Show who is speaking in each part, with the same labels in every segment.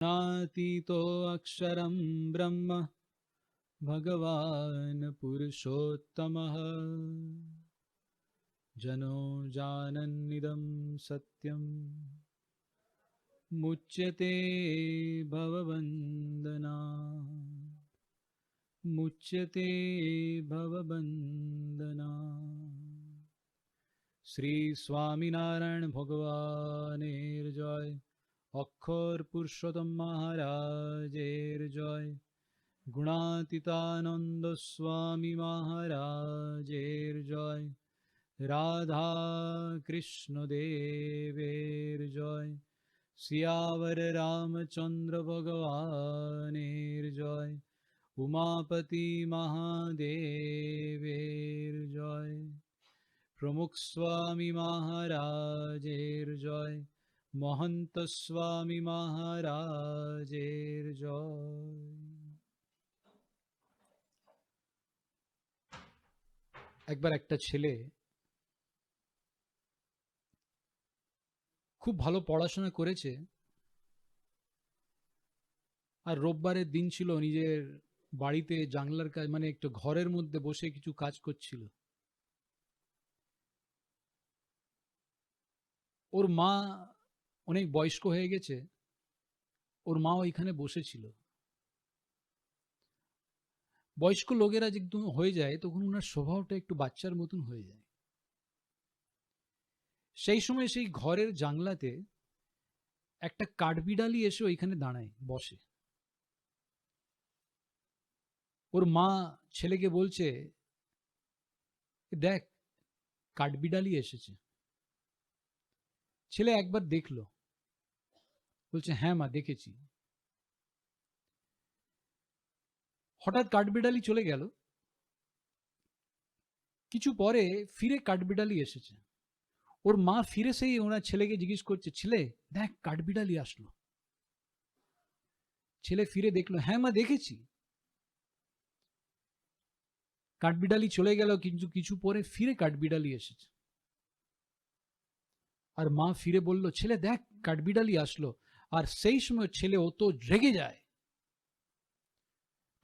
Speaker 1: नातीतो अक्षरं ब्रह्म भगवान् पुरुषोत्तमः जनो जानन्निदं सत्यं मुच्यते भवबन्धना मुच्यते भवबन्धना। श्री स्वामीनारायण भगवानेर जय। অক্ষর পুরুষোত্তম মহারাজের জয়। গুণাতীতানন্দ স্বামী মহারাজের জয়। রাধা কৃষ্ণ দেবের জয়। সিয়াবর রামচন্দ্র ভগবানের জয়। উমাপতি মহাদেবের জয়। প্রমুখ স্বামী মহারাজের জয়। মহন্ত স্বামী মহারাজের জয়। একবার একটা ছেলে খুব ভালো পড়াশোনা করেছে, আর রোববারের দিন ছিল, নিজের বাড়িতে জানলার কাজ মানে একটু ঘরের মধ্যে বসে কিছু কাজ করছিল। ওর মা অনেক বয়স্ক হয়ে গেছে, ওর মা ওইখানে বসেছিল। বয়স্ক লোকেরা যখন হয়ে যায় তখন ওনার স্বভাবটা একটু বাচ্চার মতন হয়ে যায়। সেই সময় সেই ঘরের জানলাতে একটা কাঠবিড়ালি এসে ওইখানে দাঁড়ায়, বসে। ওর মা ছেলেকে বলছে, দেখ কাঠবিড়ালি এসেছে। ছেলে একবার দেখলো, বলছে হ্যাঁ মা দেখেছি। হঠাৎ কাঠবিড়ালি চলে গেল। কিছু পরে ফিরে কাঠবিড়ালি এসেছে। ওর মা ফিরে সেই ওনার ছেলেকে জিজ্ঞেস করছে, ছেলে দেখ কাঠবিড়ালি আসলো। ছেলে ফিরে দেখলো, হ্যাঁ মা দেখেছি। কাঠবিড়ালি চলে গেল, কিন্তু কিছু পরে ফিরে কাঠবিড়ালি এসেছে। আর মা ফিরে বলল, ছেলে দেখ কাঠবিড়ালি আসলো। আর সেই সময় ছেলে অত রেগে যায়,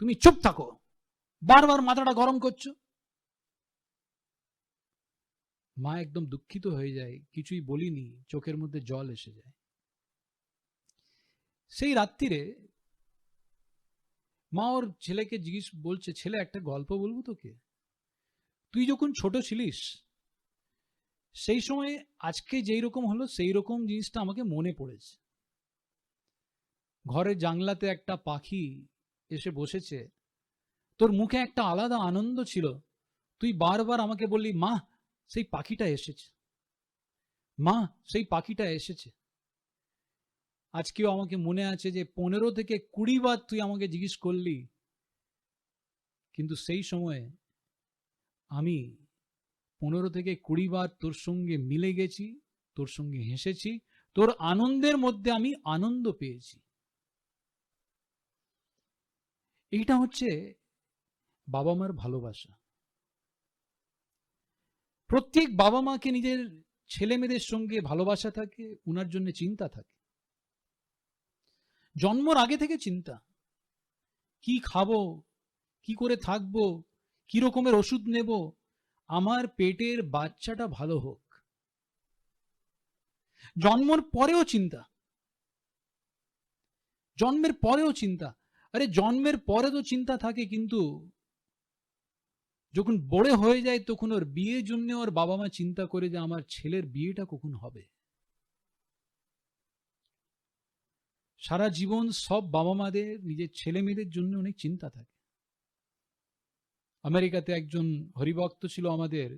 Speaker 1: তুমি চুপ থাকো, বারবার মাথাটা গরম করছো। মা একদম দুঃখিত হয়ে যায়, কিছুই বলিনি, চোখের মধ্যে জল এসে যায়। সেই রাত্রিরে মা ওর ছেলেকে জিজ্ঞেস বলছে, ছেলে একটা গল্প বলবো তোকে? তুই যখন ছোট ছিলিস সেই সময় আজকে যেই রকম হলো সেই রকম জিনিসটা আমাকে মনে পড়েছে। ঘরের জানলাতে একটা পাখি এসে বসেছে, তোর মুখে একটা আলাদা আনন্দ ছিল। তুই বারবার আমাকে বললি, মা সেই পাখিটা এসেছে, মা সেই পাখিটা এসেছে। আজকেও আমাকে মনে আছে যে 15 থেকে 20 বার তুই আমাকে জিজ্ঞেস করলি, কিন্তু সেই সময়ে আমি 15 থেকে 20 বার তোর সঙ্গে মিলে গেছি, তোর সঙ্গে হেসেছি, তোর আনন্দের মধ্যে আমি আনন্দ পেয়েছি। এইটা হচ্ছে বাবা মার ভালোবাসা। প্রত্যেক বাবা মাকে নিজের ছেলে মেয়েদের সঙ্গে ভালোবাসা থাকে, ওনার জন্য চিন্তা থাকে। জন্মর আগে থেকে চিন্তা, কি খাবো, কি করে থাকবো, কি রকমের ওষুধ নেব, আমার পেটের বাচ্চাটা ভালো হোক। জন্মর পরেও চিন্তা, জন্মের পরেও চিন্তা। আরে জন্মের পরে তো চিন্তা থাকে, কিন্তু যখন বড় হয়ে যায় তখন ওর বিয়ের জন্য ওর বাবা মা চিন্তা করে যে আমার ছেলের বিয়েটা কখন হবে। সারা জীবন সব বাবা মাদের নিজের ছেলে মেয়েদের জন্য অনেক চিন্তা থাকে। আমেরিকাতে একজন হরিভক্ত ছিল আমাদের,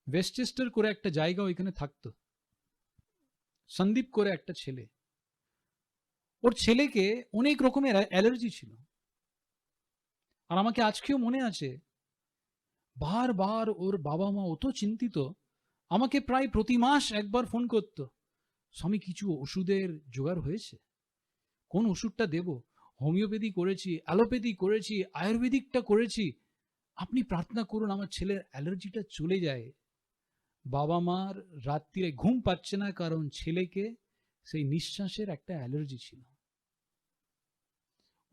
Speaker 1: ওয়েস্টচেস্টার করে একটা জায়গা, ওইখানে থাকতো। সন্দীপ করে একটা ছেলে, ওর ছেলেকে অনেক রকমের অ্যালার্জি ছিল। আর আমাকে আজকেও মনে আছে, বারবার ওর বাবা মা অত চিন্তিত, আমাকে প্রায় প্রতি মাস একবার ফোন করতো, স্বামী কিছু ওষুধের জোগাড় হয়েছে, কোন ওষুধটা দেব? হোমিওপ্যাথি করেছি, অ্যালোপ্যাথি করেছি, আয়ুর্বেদিকটা করেছি, আপনি প্রার্থনা করুন আমার ছেলের অ্যালার্জিটা চলে যায়। বাবা মার রাত্রিরে ঘুম পাচ্ছে না, কারণ ছেলেকে সেই নিঃশ্বাসের একটা অ্যালার্জি ছিল।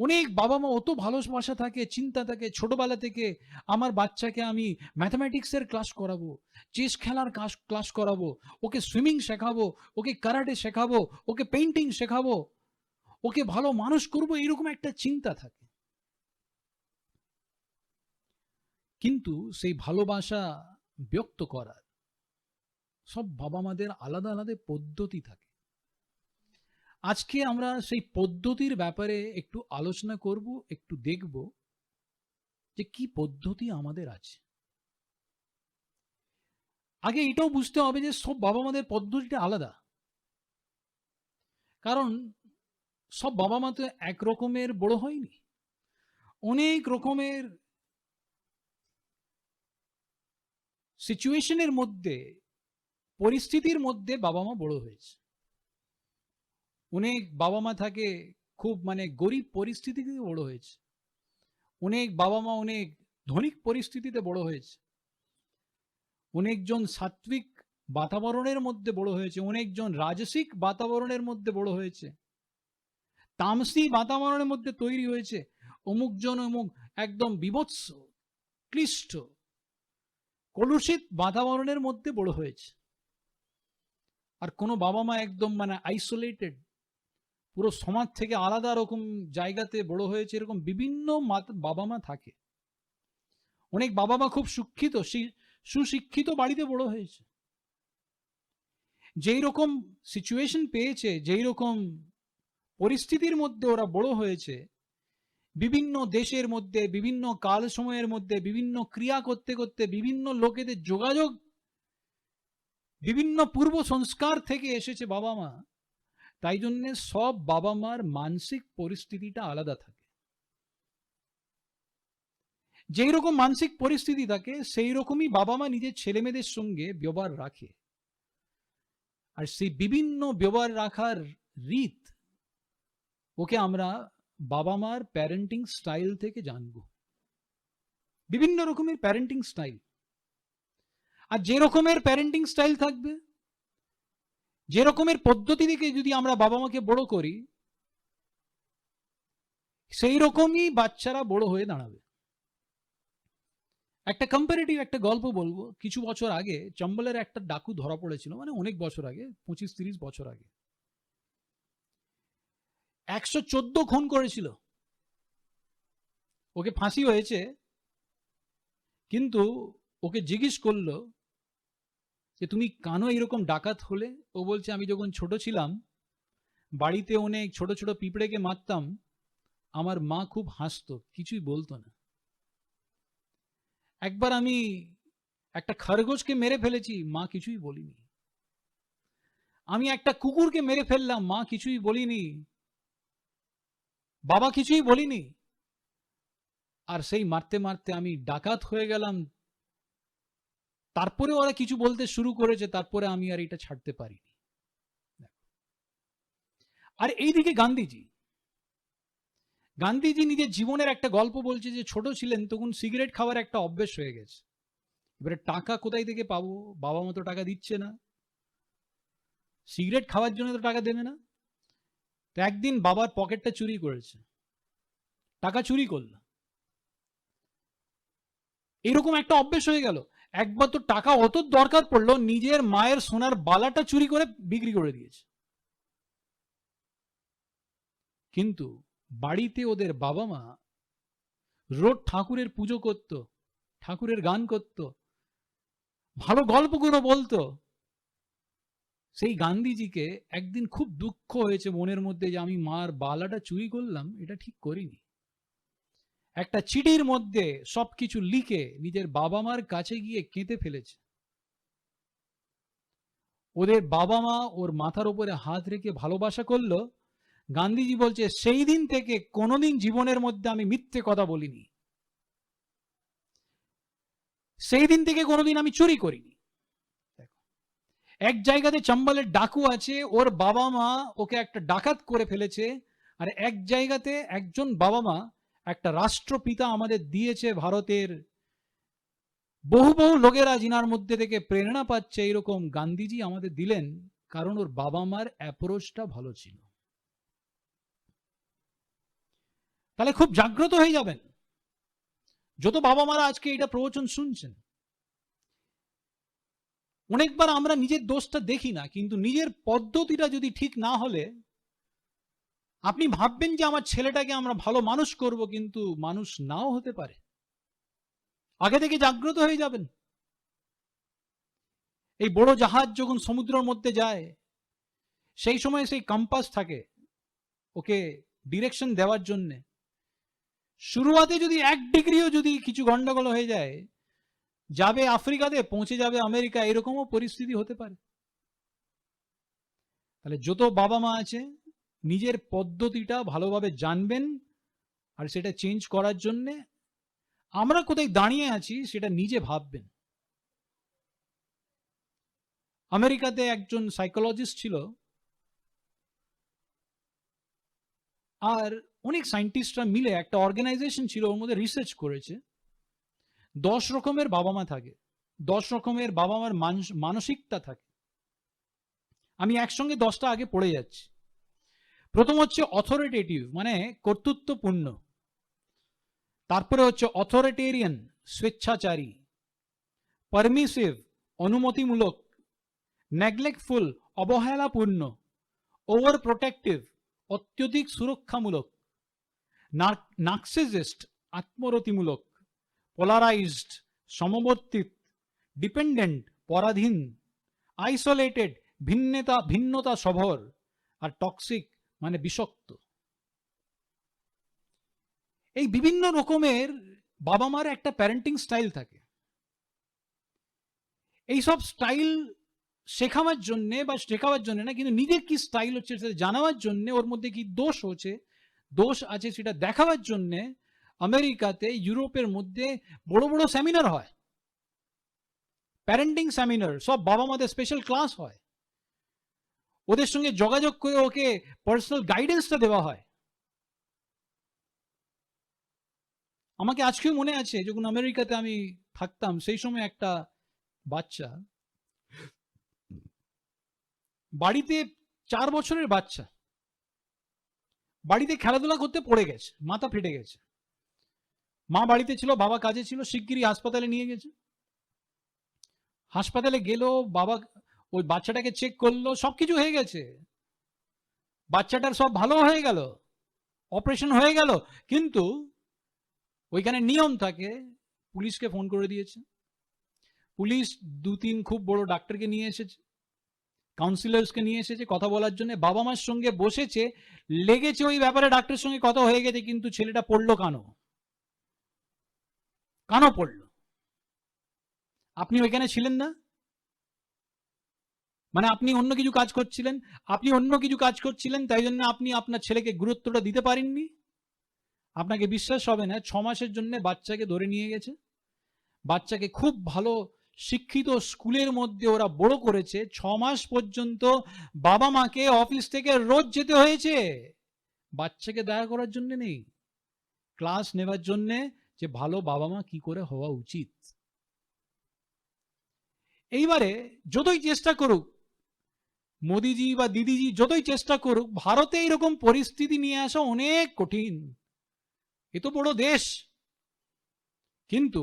Speaker 1: অনেক বাবা মা অত ভালোবাসা থাকে, চিন্তা থাকে ছোটবেলা থেকে আমার বাচ্চাকে আমি ম্যাথমেটিক্সের ক্লাস করাবো, চেস খেলার ক্লাস করাবো, ওকে সুইমিং শেখাবো, ওকে কারাটে শেখাবো, ওকে পেইন্টিং শেখাবো, ওকে ভালো মানুষ করবো, এরকম একটা চিন্তা থাকে। কিন্তু সেই ভালোবাসা ব্যক্ত করার সব বাবা মাদের আলাদা আলাদা পদ্ধতি থাকে। আজকে আমরা সেই পদ্ধতির ব্যাপারে একটু আলোচনা করব, একটু দেখব যে কি পদ্ধতি আমাদের আছে। আগে এটাও বুঝতে হবে যে সব বাবা মাদের পদ্ধতিটা আলাদা, কারণ সব বাবা মা তো এক রকমের বড় হয়নি, অনেক রকমের সিচুয়েশনের মধ্যে, পরিস্থিতির মধ্যে বাবা মা বড় হয়েছে। অনেক বাবা মা থাকে খুব গরিব পরিস্থিতিতে বড় হয়েছে, অনেক বাবা মা অনেক ধনিক পরিস্থিতিতে বড় হয়েছে, অনেকজন সাত্বিক বাতাবরণের মধ্যে বড় হয়েছে, অনেকজন রাজসিক বাতাবরণের মধ্যে বড় হয়েছে, তামসী বাতাবরণের মধ্যে তৈরি হয়েছে, অমুকজন অমুক একদম বিভৎস ক্লিষ্ট কলুষিত বাতাবরণের মধ্যে বড় হয়েছে। আর কোনো বাবা মা একদম আইসোলেটেড, পুরো সমাজ থেকে আলাদা রকম জায়গাতে বড় হয়েছে, এরকম বিভিন্ন বাবা মা থাকে। অনেক বাবা মা খুব সুশিক্ষিত বাড়িতে বড় হয়েছে, যেই রকম সিচুয়েশন পেয়েছে, যেই রকম পরিস্থিতির মধ্যে ওরা বড় হয়েছে, বিভিন্ন দেশের মধ্যে, বিভিন্ন কাল সময়ের মধ্যে, বিভিন্ন ক্রিয়া করতে করতে, বিভিন্ন লোকেদের যোগাযোগ, বিভিন্ন পূর্ব সংস্কার থেকে এসেছে বাবা মা। তাই জন্য সব বাবা মার মানসিক পরিস্থিতিটা আলাদা থাকে। যেই রকম মানসিক পরিস্থিতি থাকে সেই রকমই বাবা মা নিজের ছেলে মেয়েদের সঙ্গে ব্যবহার রাখে। আর সেই বিভিন্ন ব্যবহার রাখার রীত ওকে আমরা বাবা মার প্যারেন্টিং স্টাইল থেকে জানবো। বিভিন্ন রকমের প্যারেন্টিং স্টাইল, আর যে রকমের প্যারেন্টিং স্টাইল থাকবে, যে রকমের পদ্ধতি থেকে যদি আমরা বাবা মাকে বড় করি, সেই রকমই বাচ্চারা বড় হয়ে দাঁড়াবে। একটা কম্পারেটিভ একটা গল্প বলবো। কিছু বছর আগে চম্বলের একটা ডাকু ধরা পড়েছিল, অনেক বছর আগে, 25-30 বছর আগে। 114 খুন করেছিল, ওকে ফাঁসি হয়েছে। কিন্তু ওকে জিজ্ঞেস করলো যে তুমি কেন এরকম ডাকাত হলে? ও বলছে আমি যখন ছোট ছিলাম বাড়িতে অনেক ছোট ছোট পিঁপড়েকে মারতাম, আমার মা খুব হাসতো, কিছুই বলতো না। একবার আমি একটা খরগোশকে মেরে ফেলেছি, মা কিছুই বলিনি। আমি একটা কুকুরকে মেরে ফেললাম, মা কিছুই বলিনি, বাবা কিছুই বলিনি। আর সেই মারতে মারতে আমি ডাকাত হয়ে গেলাম, তারপরে ওরা কিছু বলতে শুরু করেছে, তারপরে আমি আর এটা ছাড়তে পারিনি। আর এইদিকে গান্ধীজি নিজের জীবনের একটা গল্প বলছে যে ছোট ছিলেন তখন সিগারেট খাওয়ার একটা অভ্যেস হয়ে গেছে। এবারে টাকা কোথায় থেকে পাবো, বাবা মা তো টাকা দিচ্ছে না, সিগারেট খাওয়ার জন্য তো টাকা দেবে না। তো একদিন বাবার পকেটটা চুরি করেছে, টাকা চুরি করলো, এরকম একটা অভ্যেস হয়ে গেল। একবার তো টাকা অত দরকার পড়লো, নিজের মায়ের সোনার বালাটা চুরি করে বিক্রি করে দিয়েছে। কিন্তু বাড়িতে ওদের বাবা মা রোজ ঠাকুরের পুজো করত, ঠাকুরের গান করত, ভালো গল্পগুলো বলতো। সেই গান্ধীজিকে একদিন খুব দুঃখ হয়েছে মনের মধ্যে যে আমি মার বালাটা চুরি করলাম, এটা ঠিক করিনি। একটা চিঠির মধ্যে সবকিছু লিখে নিজের বাবা মার কাছে গিয়ে কেঁদে ফেলেছে। ওদের বাবা মা ওর মাথার উপরে হাত রেখে ভালোবাসা করলো। গান্ধীজি বলছে সেই দিন থেকে কোনোদিন জীবনের মধ্যে আমি মিথ্যে কথা বলিনি, সেই দিন থেকে কোনোদিন আমি চুরি করিনি। এক জায়গাতে চম্বলের ডাকু আছে, ওর বাবা মা ওকে একটা ডাকাত করে ফেলেছে। আর এক জায়গাতে একজন বাবা মা একটা রাষ্ট্রপিতা আমাদের দিয়েছে ভারতের, বহু বহু লোকেরা জিনার মধ্যে থেকে প্রেরণা পাচ্ছে, এরকম গান্ধীজি আমাদের দিলেন, কারণ ওর বাবা মার অ্যাপ্রোচটা ভালো ছিল। তাহলে খুব জাগ্রত হয়ে যাবেন। যত বাবা মারা আজকে এটা প্রবচন শুনছেন, অনেকবার আমরা নিজের দোষটা দেখি না, কিন্তু নিজের পদ্ধতিটা যদি ঠিক না হলে আপনি ভাববেন যে আমার ছেলেটাকে আমরা ভালো মানুষ করব, কিন্তু মানুষ নাও হতে পারে। আগে থেকে জাগ্রত হয়ে যাবেন। এই বড় জাহাজ যখন সমুদ্রের মধ্যে যায়, সেই সময় সেই কম্পাস থাকে ওকে ডিরেকশন দেওয়ার জন্য। শুরুয়াতে যদি 1 ডিগ্রিও যদি কিছু গন্ডগোল হয়ে যায়, যাবে আফ্রিকাতে, পৌঁছে যাবে আমেরিকা, এরকমও পরিস্থিতি হতে পারে। তাহলে যত বাবা মা আছে নিজের পদ্ধতিটা ভালোভাবে জানবেন, আর সেটা চেঞ্জ করার জন্য আমরা কোথায় দাঁড়িয়ে আছি সেটা নিজে ভাববেন। আমেরিকাতে একজন সাইকোলজিস্ট ছিল, আর অনেক সায়েন্টিস্টরা মিলে একটা অর্গানাইজেশন ছিল, ওর মধ্যে রিসার্চ করেছে 10 রকমের বাবা মা থাকে, 10 রকমের বাবা মার মানসিকতা থাকে। আমি একসঙ্গে 10টা আগে পড়ে যাচ্ছি। প্রথম হচ্ছে অথরিটেটিভ, মানে কর্তৃত্বপূর্ণ। তারপরে হচ্ছে authoritarian, স্বেচ্ছাচারী। Permissive, অনুমতিমূলক। Neglectful, অবহেলাপূর্ণ। Over protective, অত্যধিক সুরক্ষামূলক। নার্সিসিস্ট, আত্মরতিমূলক। পোলারাইজড, সমবর্তিত। ডিপেন্ডেন্ট, পরাধীন। আইসোলেটেড, ভিন্নতা সভর। আর টক্সিক, মানে বিষাক্ত। এই বিভিন্ন রকমের বাবা মার একটা প্যারেন্টিং স্টাইল থাকে। এই সব স্টাইল শেখাবার জন্য বা শেখাবার জন্য না, কিন্তু নিজের কি স্টাইল হচ্ছে সেটা জানাবার জন্য, ওর মধ্যে কি দোষ আছে সেটা দেখাবার জন্য আমেরিকাতে, ইউরোপের মধ্যে বড় বড় সেমিনার হয়, প্যারেন্টিং সেমিনার। সব বাবা মাদের স্পেশাল ক্লাস হয়, ওদের সঙ্গে যোগাযোগ করে ওকে পার্সোনাল গাইডেন্সটা দেওয়া হয়। আমাকে আজকেও মনে আছে, যখন আমেরিকাতে আমি থাকতাম, সেই সময় একটা বাচ্চা বাড়িতে, 4 বছরের বাচ্চা, বাড়িতে খেলাধুলা করতে পড়ে গেছে, মাথা ফেটে গেছে। মা বাড়িতে ছিল, বাবা কাজে ছিল, শিগগিরই হাসপাতালে নিয়ে গেছে। হাসপাতালে গেল, বাবা ওই বাচ্চাটাকে চেক করলো, সবকিছু হয়ে গেছে, বাচ্চাটার সব ভালো হয়ে গেল, অপারেশন হয়ে গেল। কিন্তু ওইখানে নিয়ম থাকে, পুলিশকে ফোন করে দিয়েছে। পুলিশ 2-3 খুব বড় ডাক্তারকে নিয়ে এসেছে, কাউন্সিলরসকে নিয়ে এসেছে কথা বলার জন্য। বাবা মার সঙ্গে বসেছে, লেগেছে ওই ব্যাপারে, ডাক্তারের সঙ্গে কথা হয়ে গেছে, কিন্তু ছেলেটা পড়লো কেন পড়লো? আপনি ওইখানে ছিলেন না, মানে আপনি অন্য কিছু কাজ করছিলেন, তাই জন্য আপনি আপনার ছেলেকে গুরুত্বটা দিতে পারেননি। আপনাকে বিশ্বাস হবে না, 6 মাসের জন্য বাচ্চাকে ধরে নিয়ে গেছে। বাচ্চাকে খুব ভালো শিক্ষিত স্কুলের মধ্যে ওরা বড় করেছে। 6 মাস পর্যন্ত বাবা মাকে অফিস থেকে রোজ যেতে হয়েছে, বাচ্চাকে দেখা করার জন্য নেই, ক্লাস নেবার জন্য যে ভালো বাবা মা কি করে হওয়া উচিত। এইবারে যতই চেষ্টা করুক মোদিজি বা দিদিজি, যতই চেষ্টা করুক, ভারতে এরকম পরিস্থিতি নিয়ে আসা অনেক কঠিন। এত বড় দেশ, কিন্তু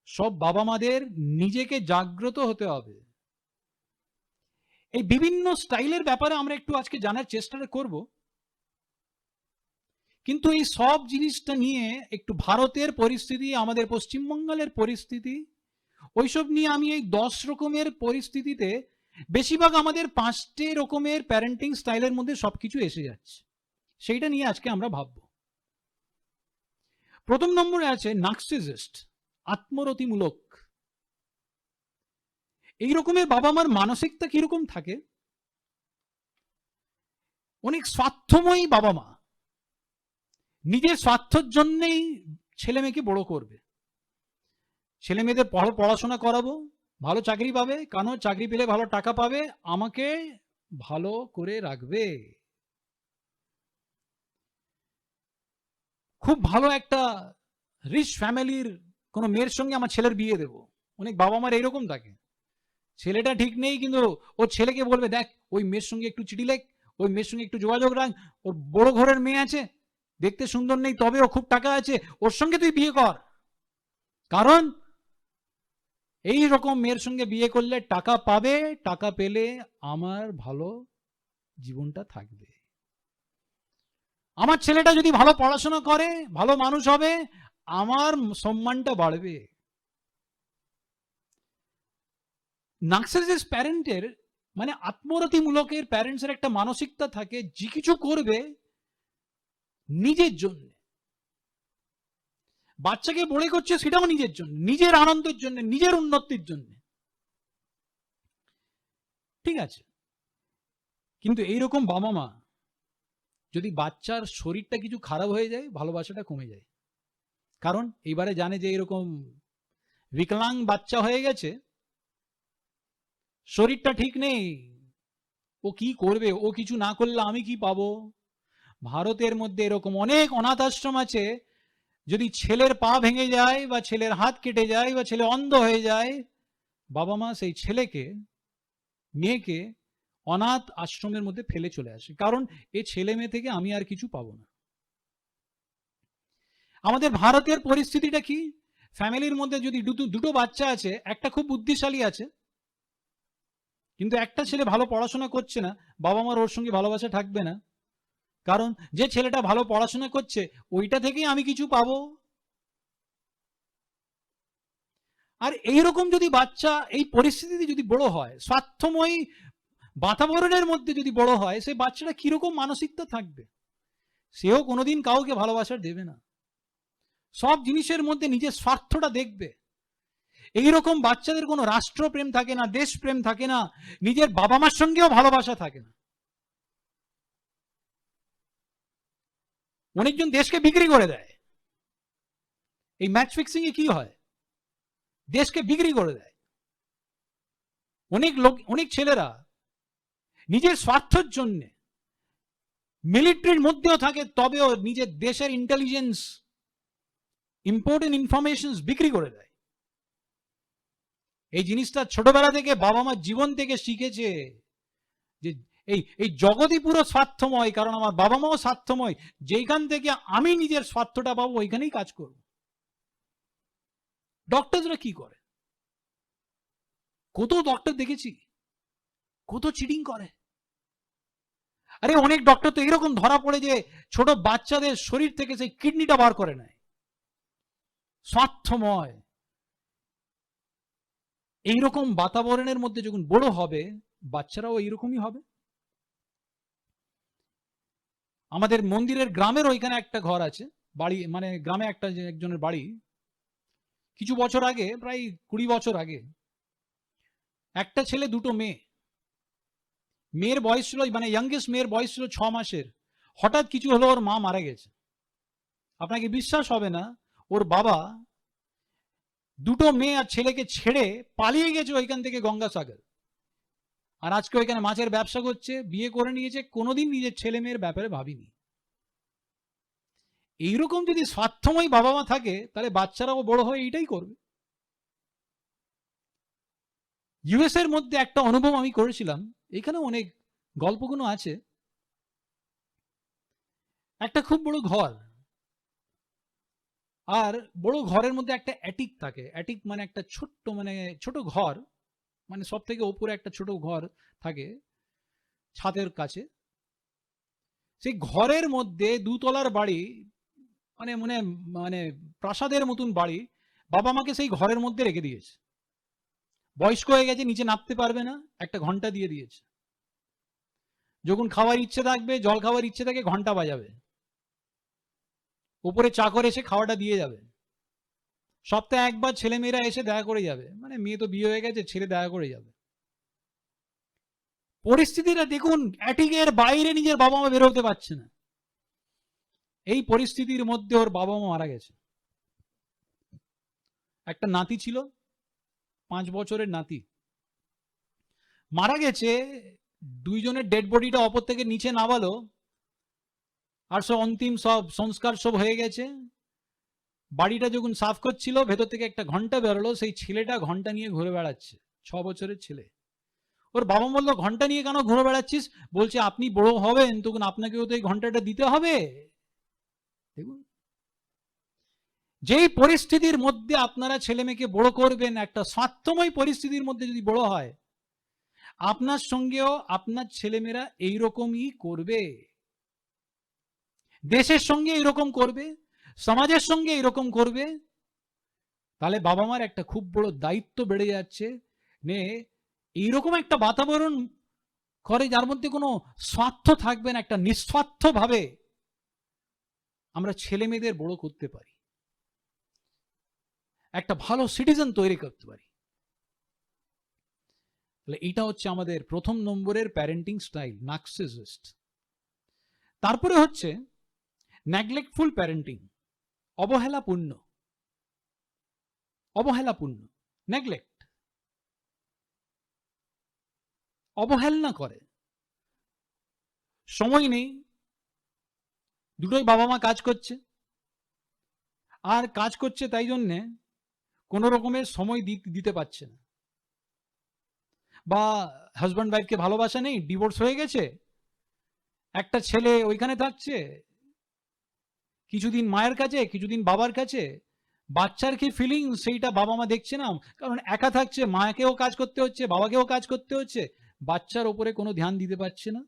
Speaker 1: সব বাবা মাদের নিজেকে জাগ্রত হতে হবে। এই বিভিন্ন স্টাইলের ব্যাপারে আমরা একটু আজকে জানার চেষ্টাটা করব, কিন্তু এই সব জিনিসটা নিয়ে একটু ভারতের পরিস্থিতি, আমাদের পশ্চিমবঙ্গের পরিস্থিতি, ওইসব নিয়ে আমি এই 10 রকমের পরিস্থিতিতে বেশিরভাগ আমাদের 5টে রকমের প্যারেন্টিং স্টাইলের মধ্যে সবকিছু এসে যাচ্ছে, সেইটা নিয়ে আজকে আমরা ভাববো। প্রথম নম্বরে আছে নার্সিসিস্ট, আত্মরতিমূলক। এই রকমের বাবা মার মানসিকতা কিরকম থাকে? অনেক স্বার্থময়ী বাবা মা, নিজের স্বার্থের জন্যই ছেলে মেয়েকে বড় করবে। ছেলে মেয়েদের পড়াশোনা করাবো, ভালো চাকরি পাবে, কেন চাকরি পেলে ভালো টাকা পাবে, আমাকে ভালো করে রাখবে। খুব ভালো একটা রিচ ফ্যামিলির কোনো মেয়ের সঙ্গে আমার ছেলের বিয়ে দেবো। অনেক বাবা মার এইরকম থাকে, ছেলেটা ঠিক নেই, কিন্তু ওর ছেলেকে বলবে, দেখ ওই মেয়ের সঙ্গে একটু চিঠি লেখ, ওই মেয়ের সঙ্গে একটু যোগাযোগ রাখ, ওর বড় ঘরের মেয়ে আছে, দেখতে সুন্দর নেই, তবে ও খুব টাকা আছে, ওর সঙ্গে তুই বিয়ে কর। কারণ এই রকম মেয়ের সঙ্গে বিয়ে করলে টাকা পাবে, টাকা পেলে আমার ভালো জীবনটা থাকবে, আমার ছেলেটা যদি ভালো পড়াশোনা করে, ভালো মানুষ হবে, আমার সম্মানটা বাড়বে। নার্সিসিস্ট প্যারেন্টের মানে আত্মরতিমূলকের প্যারেন্টসের একটা মানসিকতা থাকে, যে কিছু করবে নিজের জন্য, বাচ্চাকে বড় করছে সেটাও নিজের জন্য, নিজের আনন্দের জন্য, নিজের উন্নতির জন্য, ঠিক আছে। কিন্তু এইরকম বাবা মা যদি বাচ্চার শরীরটা কিছু খারাপ হয়ে যায়, ভালোবাসাটা কমে যায়। কারণ এইবারে জানে যে এরকম বিকলাং বাচ্চা হয়ে গেছে, শরীরটা ঠিক নেই, ও কি করবে, ও কিছু না করলে আমি কি পাবো। ভারতের মধ্যে এরকম অনেক অনাথ আশ্রম আছে, যদি ছেলের পা ভেঙে যায় বা ছেলের হাত কেটে যায় বা ছেলে অন্ধ হয়ে যায়, বাবা মা সেই ছেলেকে, মেয়েকে অনাথ আশ্রমের মধ্যে ফেলে চলে আসে, কারণ এই ছেলে মেয়ে থেকে আমি আর কিছু পাবো না। আমাদের ভারতের পরিস্থিতিটা কি, ফ্যামিলির মধ্যে যদি দুটো বাচ্চা আছে, একটা খুব বুদ্ধিশালী আছে কিন্তু একটা ছেলে ভালো পড়াশোনা করছে না, বাবা মার ওর সঙ্গে ভালোবাসা থাকবে না, কারণ যে ছেলেটা ভালো পড়াশোনা করছে ওইটা থেকেই আমি কিছু পাবো। আর এইরকম যদি বাচ্চা এই পরিস্থিতিতে যদি বড় হয়, স্বার্থময়ী বাতাবরণের মধ্যে যদি বড় হয়, সেই বাচ্চাটা কিরকম মানসিকতা থাকবে, সেও কোনোদিন কাউকে ভালোবাসা দেবে না, সব জিনিসের মধ্যে নিজের স্বার্থটা দেখবে। এইরকম বাচ্চাদের কোনো রাষ্ট্রপ্রেম থাকে না, দেশপ্রেম থাকে না, নিজের বাবা মার সঙ্গেও ভালোবাসা থাকে না। অনেকজন দেশকে বিক্রি করে দেয়, এই ম্যাচ ফিক্সিং এ কি হয়, দেশকে বিক্রি করে দেয়। অনেক ছেলেরা নিজের স্বার্থের জন্য মিলিটারির মধ্যেও থাকে, তবেও নিজের দেশের ইন্টেলিজেন্স, ইম্পর্টেন্ট ইনফরমেশন বিক্রি করে দেয়। এই জিনিসটা ছোটবেলা থেকে বাবা মা জীবন থেকে শিখেছে যে এই জগৎই পুরো স্বার্থময়, কারণ আমার বাবা মাও স্বার্থময়, যেখান থেকে আমি নিজের স্বার্থটা পাবো ওইখানেই কাজ করব। ডক্টরসরা কি করে, কত ডক্টর দেখেছি কত চিটিং করে। আরে অনেক ডক্টর তো এরকম ধরা পড়ে যে ছোট বাচ্চাদের শরীর থেকে সেই কিডনিটা বার করে নেয়, স্বার্থময়। এইরকম বাতাবরণের মধ্যে যখন বড় হবে, বাচ্চারাও এইরকমই হবে। আমাদের মন্দিরের গ্রামের ওইখানে একটা ঘর আছে, বাড়ি মানে গ্রামে একটা একজনের বাড়ি, কিছু বছর আগে, প্রায় 20 বছর আগে, একটা ছেলে দুটো মেয়ে, মেয়ের বয়স ছিল মানে ইয়াংগেস্ট মেয়ের বয়স ছিল 6 মাসের, হঠাৎ কিছু হলো, ওর মা মারা গেছে। আপনাকে বিশ্বাস হবে না, ওর বাবা দুটো মেয়ে আর ছেলেকে ছেড়ে পালিয়ে গেছে ওইখান থেকে গঙ্গাসাগর, আর আজকে ওইখানে মাছের ব্যবসা করছে, বিয়ে করে নিয়েছে, কোনোদিন নিজের ছেলে মেয়ের ব্যাপারে ভাবিনি। এইরকম যদি স্বার্থময় বাবা মা থাকে, তাহলে বাচ্চারাও বড় হয়ে এইটাই করবে। ইউএস এর মধ্যে একটা অনুভব আমি করেছিলাম, এখানে অনেক গল্পগুলো আছে। একটা খুব বড় ঘর, আর বড় ঘরের মধ্যে একটা অ্যাটিক থাকে, অ্যাটিক মানে একটা ছোট ঘর, মানে সব থেকে ওপরে একটা ছোট ঘর থাকে ছাদের কাছে। সেই ঘরের মধ্যে 2 তলার বাড়ি, মানে মানে মানে প্রাসাদের মতন বাড়ি, বাবা মাকে সেই ঘরের মধ্যে রেখে দিয়েছে। বয়স্ক হয়ে গেছে, নিচে নামতে পারবে না, একটা ঘন্টা দিয়ে দিয়েছে, যখন খাওয়ার ইচ্ছে থাকবে, জল খাওয়ার ইচ্ছে থাকে, ঘন্টা বাজাবে, উপরে চাকর এসে খাওয়াটা দিয়ে যাবে, সপ্তাহে একবার ছেলে মেয়েরা এসে দেখা করে যাবে, মানে মেয়ে তো বিয়ে হয়ে গেছে, ছেলে দেখা করে যাবে। পরিস্থিতিটা দেখুন, অ্যাটিকের বাইরে নিজের বাবা মা বেরোতে পারছে না। এই পরিস্থিতির মধ্যে ওর বাবা মা মারা গেছে। একটা নাতি ছিল, 5 বছরের নাতি, মারা গেছে। দুইজনের ডেড বডিটা অপর থেকে নিচে নামালো, আর সব অন্তিম সব সংস্কার সব হয়ে গেছে। বাড়িটা যখন সাফ করছিল, ভেতর থেকে একটা ঘন্টা বেরোলো, সেই ছেলেটা ঘন্টা নিয়ে ঘুরে বেড়াচ্ছে, 6 বছরের ছেলে। ওর বাবা বললো, ঘন্টা নিয়ে কেন ঘুরে বেড়াচ্ছিস? বলছে, আপনি বড় হবেন তখন আপনাকেও তো এই ঘন্টাটা দিতে হবে। দেখুন, যেই পরিস্থিতির মধ্যে আপনারা ছেলে মেয়েকে বড় করবেন, একটা স্বার্থময় পরিস্থিতির মধ্যে যদি বড় হয়, আপনার সঙ্গেও আপনার ছেলেমেয়েরা এইরকমই করবে, দেশের সঙ্গে এইরকম করবে, সমাজের সঙ্গে এইরকম করবে। তাহলে বাবা মার একটা খুব বড় দায়িত্ব বেড়ে যাচ্ছে, নে এইরকম একটা বাতাবরণ করে যার মধ্যে কোনো স্বার্থ থাকবে না, একটা নিঃস্বার্থ ভাবে আমরা ছেলে মেয়েদের বড় করতে পারি, একটা ভালো সিটিজেন তৈরি করতে পারি। তাহলে এটা হচ্ছে আমাদের প্রথম নম্বরের প্যারেন্টিং স্টাইল, নার্সিসিস্ট। তারপরে হচ্ছে নেগলেক্টফুল প্যারেন্টিং, অবহেলাপূর্ণ, অবহেলাপূর্ণ, নেগলেক্ট, অবহেলনা করে, সময় নেই, দুটোই বাবা মা কাজ করছে, আর কাজ করছে তাই জন্যে কোনো রকমের সময় দিতে পারছে না, বা হাজব্যান্ড ওয়াইফকে ভালোবাসা নেই, ডিভোর্স হয়ে গেছে, একটা ছেলে ওইখানে থাকছে, কিছুদিন মায়ের কাছে, কিছুদিন বাবার কাছে, বাচ্চার কি ফিলিং সেইটা বাবা মা দেখছে না, কারণ একা থাকছে, মাকেও কাজ করতে হচ্ছে, বাবাকেও কাজ করতে হচ্ছে, বাচ্চার ওপরে কোনো ধ্যান দিতে পারছে না,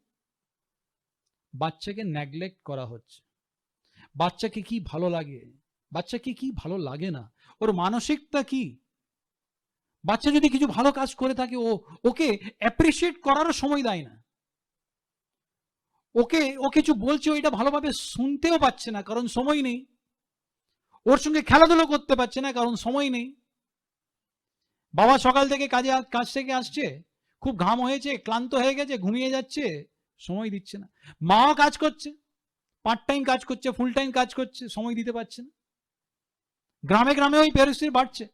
Speaker 1: বাচ্চাকে নেগলেক্ট করা হচ্ছে। বাচ্চাকে কি ভালো লাগে, বাচ্চাকে কি ভালো লাগে না, ওর মানসিকতা কি, বাচ্চা যদি কিছু ভালো কাজ করে থাকে ওকে অ্যাপ্রিসিয়েট করারও সময় দেয় না, ও কিছু বলছে ওইটা ভালোভাবে শুনতেও পাচ্ছে না, কারণ সময় নেই, ওর সঙ্গে খেলাধুলো করতে পারছে না, কারণ সময় নেই। বাবা সকাল থেকে কাজ থেকে আসছে, খুব ঘাম হয়েছে, ক্লান্ত হয়ে গেছে, ঘুমিয়ে যাচ্ছে, সময় দিচ্ছে না। মাও কাজ করছে, পার্ট টাইম কাজ করছে, ফুল টাইম কাজ করছে, সময় দিতে পারছে না। গ্রামে গ্রামে ওই পরিস্থিতি বাড়ছে।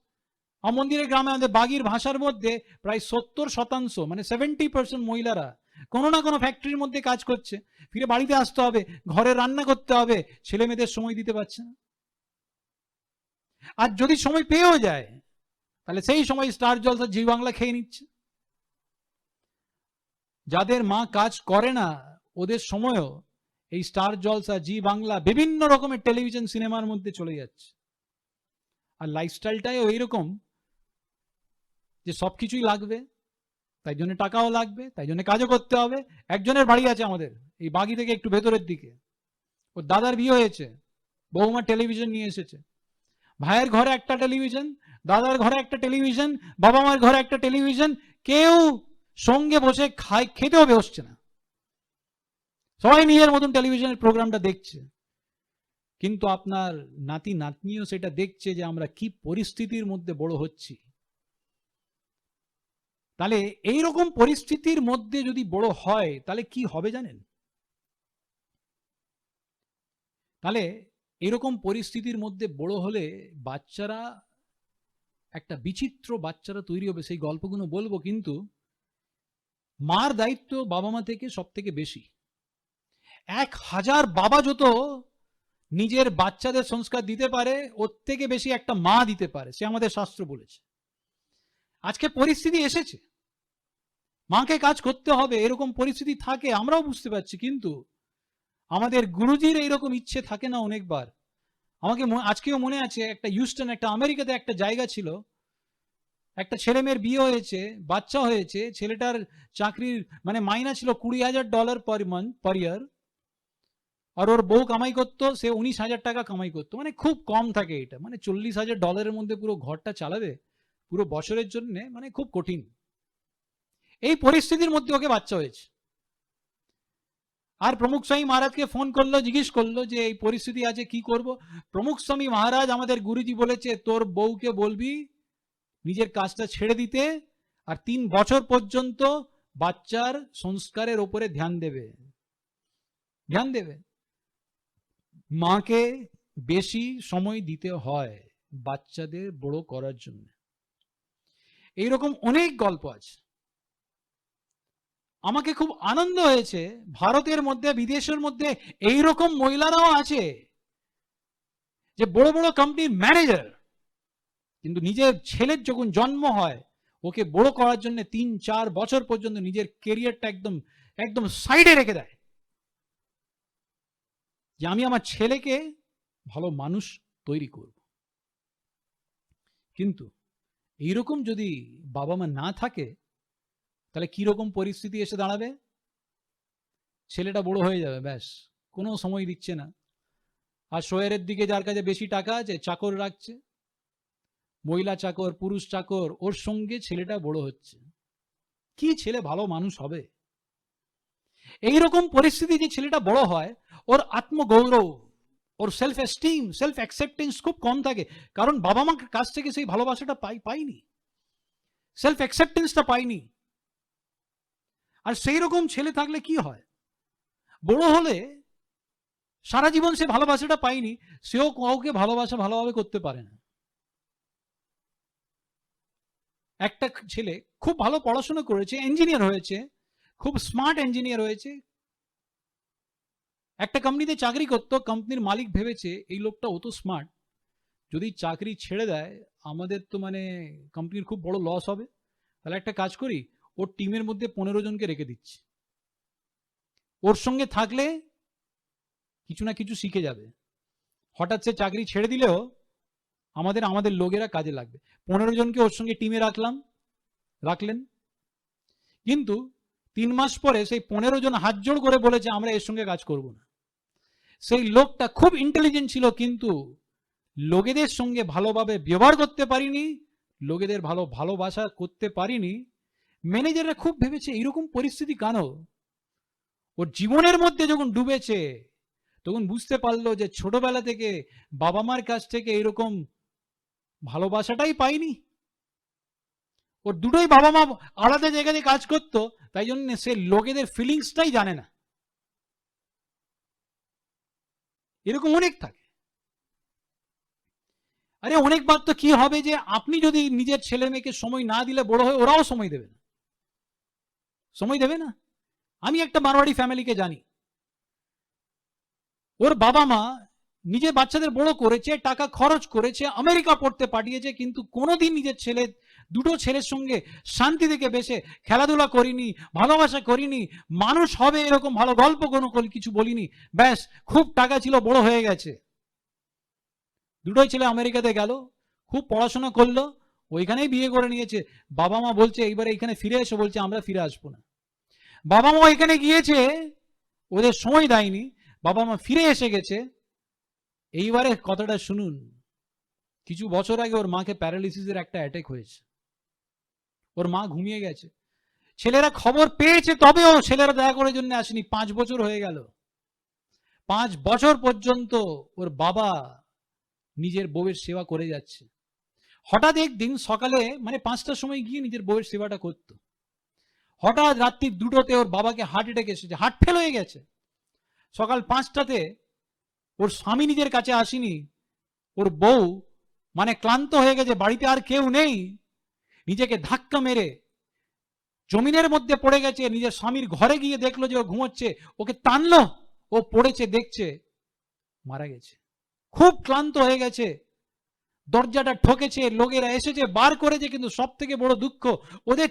Speaker 1: মন্দিরের গ্রামে আমাদের বাগির ভাষার মধ্যে প্রায় 70% মানে 70% মহিলারা কোনো না কোনো ফ্যাক্টরির মধ্যে কাজ করছে, ফিরে বাড়িতে আসতে হবে, ঘরে রান্না করতে হবে, ছেলে মেয়েদের সময় দিতে পারছে না। আর যদি সময় পেয়েও যায়, তাহলে সেই সময় স্টার জলসা জি বাংলা খেয়ে নিচ্ছে। যাদের মা কাজ করে না, ওদের সময়ও এই স্টার জলসা, জি বাংলা, বিভিন্ন রকমের টেলিভিশন সিনেমার মধ্যে চলে যাচ্ছে। আর লাইফস্টাইলটাই এইরকম যে সবকিছুই লাগবে, তাই জন্য টাকাও লাগবে, তাই জন্য কাজও করতে হবে। একজনের বাড়ি আছে আমাদের এই বাগি থেকে একটু ভেতরের দিকে, ওর দাদার বিয়ে হয়েছে, বৌমা টেলিভিশন নিয়ে এসেছে, ভাইয়ের ঘরে একটা টেলিভিশন, দাদার ঘরে একটা টেলিভিশন, বাবা মার ঘরে একটা টেলিভিশন, কেউ সঙ্গে বসে খেতেও বসছে না, সবাই নিজের মতন টেলিভিশনের প্রোগ্রামটা দেখছে। কিন্তু আপনার নাতি নাতনিও সেটা দেখছে যে আমরা কি পরিস্থিতির মধ্যে বড় হচ্ছি। তাহলে এইরকম পরিস্থিতির মধ্যে যদি বড় হয়, তাহলে কি হবে জানেন? তাহলে এরকম পরিস্থিতির মধ্যে বড় হলে বাচ্চারা একটা বিচিত্র বাচ্চারা তৈরি হবে। সেই গল্পগুলো বলবো, কিন্তু মার দায়িত্ব বাবা মা থেকে সব থেকে বেশি। 1000 বাবা যত নিজের বাচ্চাদের সংস্কার দিতে পারে, ওর থেকে বেশি একটা মা দিতে পারে, সে আমাদের শাস্ত্র বলেছে। আজকে পরিস্থিতি এসেছে, মাকে কাজ করতে হবে, এরকম পরিস্থিতি থাকে, আমরাও বুঝতে পারছি, কিন্তু আমাদের গুরুজির এইরকম ইচ্ছে থাকে না অনেকবার। আমাকে আজকেও মনে আছে, একটা হিউস্টন, একটা আমেরিকাতে একটা জায়গা ছিল, একটা ছেলে মেয়ের বিয়ে হয়েছে, বাচ্চা হয়েছে, ছেলেটার চাকরির মানে মাইনা ছিল $20,000 পার ইয়ার, আর ওর বউ কামাই করতো, সে $19,000 কামাই করতো, মানে খুব কম থাকে এটা, মানে $40,000 মধ্যে পুরো ঘরটা চালাবে পুরো বছরের জন্য, মানে খুব কঠিন। এই পরিস্থিতির মধ্যে ওকে বাচ্চা হয়েছে, আর প্রমুখ স্বামী মহারাজকে ফোন করলো, জিজ্ঞেস করলো যে এই পরিস্থিতি আছে, কি করব। প্রমুখ স্বামী মহারাজ, আমাদের গুরুজি বলেছে তোর বউকে বলবি নিজের কাজটা ছেড়ে দিতে, আর 3 বছর পর্যন্ত বাচ্চার সংস্কারের উপরে ধ্যান দেবে। মাকে বেশি সময় দিতে হয় বাচ্চাদের বড় করার জন্য। এইরকম অনেক গল্প আছে। আমাকে খুব আনন্দ হয়েছে, ভারতের মধ্যে বিদেশের মধ্যে এইরকম মহিলারাও আছে যে বড় বড় কোম্পানির ম্যানেজার, কিন্তু নিজের ছেলের যখন জন্ম হয়, ওকে বড় করার জন্য 3-4 বছর পর্যন্ত নিজের কেরিয়ারটা একদম সাইডে রেখে দেয়, যে আমি আমার ছেলেকে ভালো মানুষ তৈরি করব। কিন্তু এইরকম যদি বাবা মা না থাকে, তাহলে কিরকম পরিস্থিতি এসে দাঁড়াবে? ছেলেটা বড় হয়ে যাবে, ব্যাস, কোনো সময় দিচ্ছে না। আর শোয়ের দিকে যার কাছে বেশি টাকা আছে চাকর রাখছে, মহিলা চাকর, পুরুষ চাকর, ওর সঙ্গে ছেলেটা বড় হচ্ছে। কি ছেলে ভালো মানুষ হবে? এইরকম পরিস্থিতি যে ছেলেটা বড় হয়, ওর আত্মগৌরব, ওর সেলফ এস্টিম, সেলফ অ্যাকসেপ্টেন্স খুব কম থাকে, কারণ বাবা মার কাছ থেকে সেই ভালোবাসাটা পাইনি, সেলফ অ্যাকসেপ্টেন্সটা পাইনি। আর সেই রকম ছেলে থাকলে কি হয়, বড় হলে সারা জীবন সে ভালোবাসাটা পাইনি, সেও কাউকে ভালোবাসা ভালোভাবে করতে পারে না। একটা ছেলে খুব ভালো পড়াশোনা করেছে, ইঞ্জিনিয়ার হয়েছে, খুব স্মার্ট ইঞ্জিনিয়ার হয়েছে, একটা কোম্পানিতে চাকরি করতো, কোম্পানির মালিক ভেবেছে এই লোকটা অত স্মার্ট, যদি চাকরি ছেড়ে দেয় আমাদের তো মানে কোম্পানির খুব বড় লস হবে, তাহলে একটা কাজ করি, ওর টিমের মধ্যে 15 জনকে রেখে দিচ্ছি, ওর সঙ্গে থাকলে কিছু না কিছু শিখে যাবে। হঠাৎ সে চাকরি ছেড়ে দিলেও আমাদের লোকেরা কাজে লাগবে। 15 জনকে ওর সঙ্গে টিমে রাখলেন, কিন্তু 3 মাস পরে সেই 15 জন হাত জোড় করে বলেছে আমরা এর সঙ্গে কাজ করব না। সেই লোকটা খুব ইন্টেলিজেন্ট ছিল, কিন্তু লোকেদের সঙ্গে ভালোভাবে ব্যবহার করতে পারিনি, লোকেদের ভালোবাসা করতে পারিনি। ম্যানেজাররা খুব ভেবেছে এইরকম পরিস্থিতি কেন, ওর জীবনের মধ্যে যখন ডুবেছে তখন বুঝতে পারলো যে ছোটবেলা থেকে বাবা মার কাছ থেকে এরকম ভালোবাসাটাই পাইনি। ওর দুটোই বাবা মা আলাদা জায়গাতে কাজ করতো, তাই জন্য সে লোকেদের ফিলিংসটাই জানে না। এরকম অনেক থাকে। আরে অনেকবার তো কি হবে যে আপনি যদি নিজের ছেলে মেয়েকে সময় না দিলে বড় হয়ে ওরাও সময় দেবে না। আমি একটা মারোয়াড়ি ফ্যামিলিকে জানি, ওর বাবা মা নিজে বাচ্চাদের বড় করেছে, টাকা খরচ করেছে, আমেরিকা পড়তে পাঠিয়েছে, কিন্তু কোনোদিন নিজের দুটো ছেলের সঙ্গে শান্তি থেকে বেশে খেলাধুলা করিনি, ভালোবাসা করিনি, মানুষ হবে এরকম ভালো গল্প কোনো কিছু বলিনি। ব্যাস, খুব টাকা ছিল, বড় হয়ে গেছে, দুটোই ছেলে আমেরিকাতে গেল, খুব পড়াশোনা করলো, ওইখানেই বিয়ে করে নিয়েছে। বাবা মা বলছে এইবারে এখানে ফিরে এসো, বলছে আমরা ফিরে আসবো না। বাবা মা এখানে গিয়েছে, ওদের সময় দেয়নি, বাবা মা ফিরে এসে গেছে। এইবারে কথাটা শুনুন, কিছু বছর আগে ওর মাকে প্যারালিসিসের একটা অ্যাটাক হয়েছে, ওর মা ঘুমিয়ে গেছে, ছেলেরা খবর পেয়েছে, তবেও ছেলেরা দেখা করার জন্য আসেনি। 5 বছর হয়ে গেল, 5 বছর পর্যন্ত ওর বাবা নিজের বউয়ের সেবা করে যাচ্ছে। হঠাৎ একদিন সকালে মানে 5টার সময় গিয়ে নিজের বউয়ের সেবাটা করত, হঠাৎ রাত্রি 2টোতে ওর বাবাকে হার্ট অ্যাটাক এসেছে, হার্ট ফেল হয়ে গেছে। সকাল 5টাতে ওর স্বামী নিজের কাছে আসেনি, ওর বউ মানে ক্লান্ত হয়ে গেছে, বাড়িতে আর কেউ নেই, নিজেকে ধাক্কা মেরে জমিনের মধ্যে পড়ে গেছে, নিজের স্বামীর ঘরে গিয়ে দেখলো যে ও ঘুমোচ্ছে, ওকে টানলো, ও পড়েছে, দেখছে মারা গেছে। খুব ক্লান্ত হয়ে গেছে, দরজাটা ঠকেছে, লোকেরা এসেছে, বার করেছে, কিন্তু সব থেকে বড় দুঃখ ওদের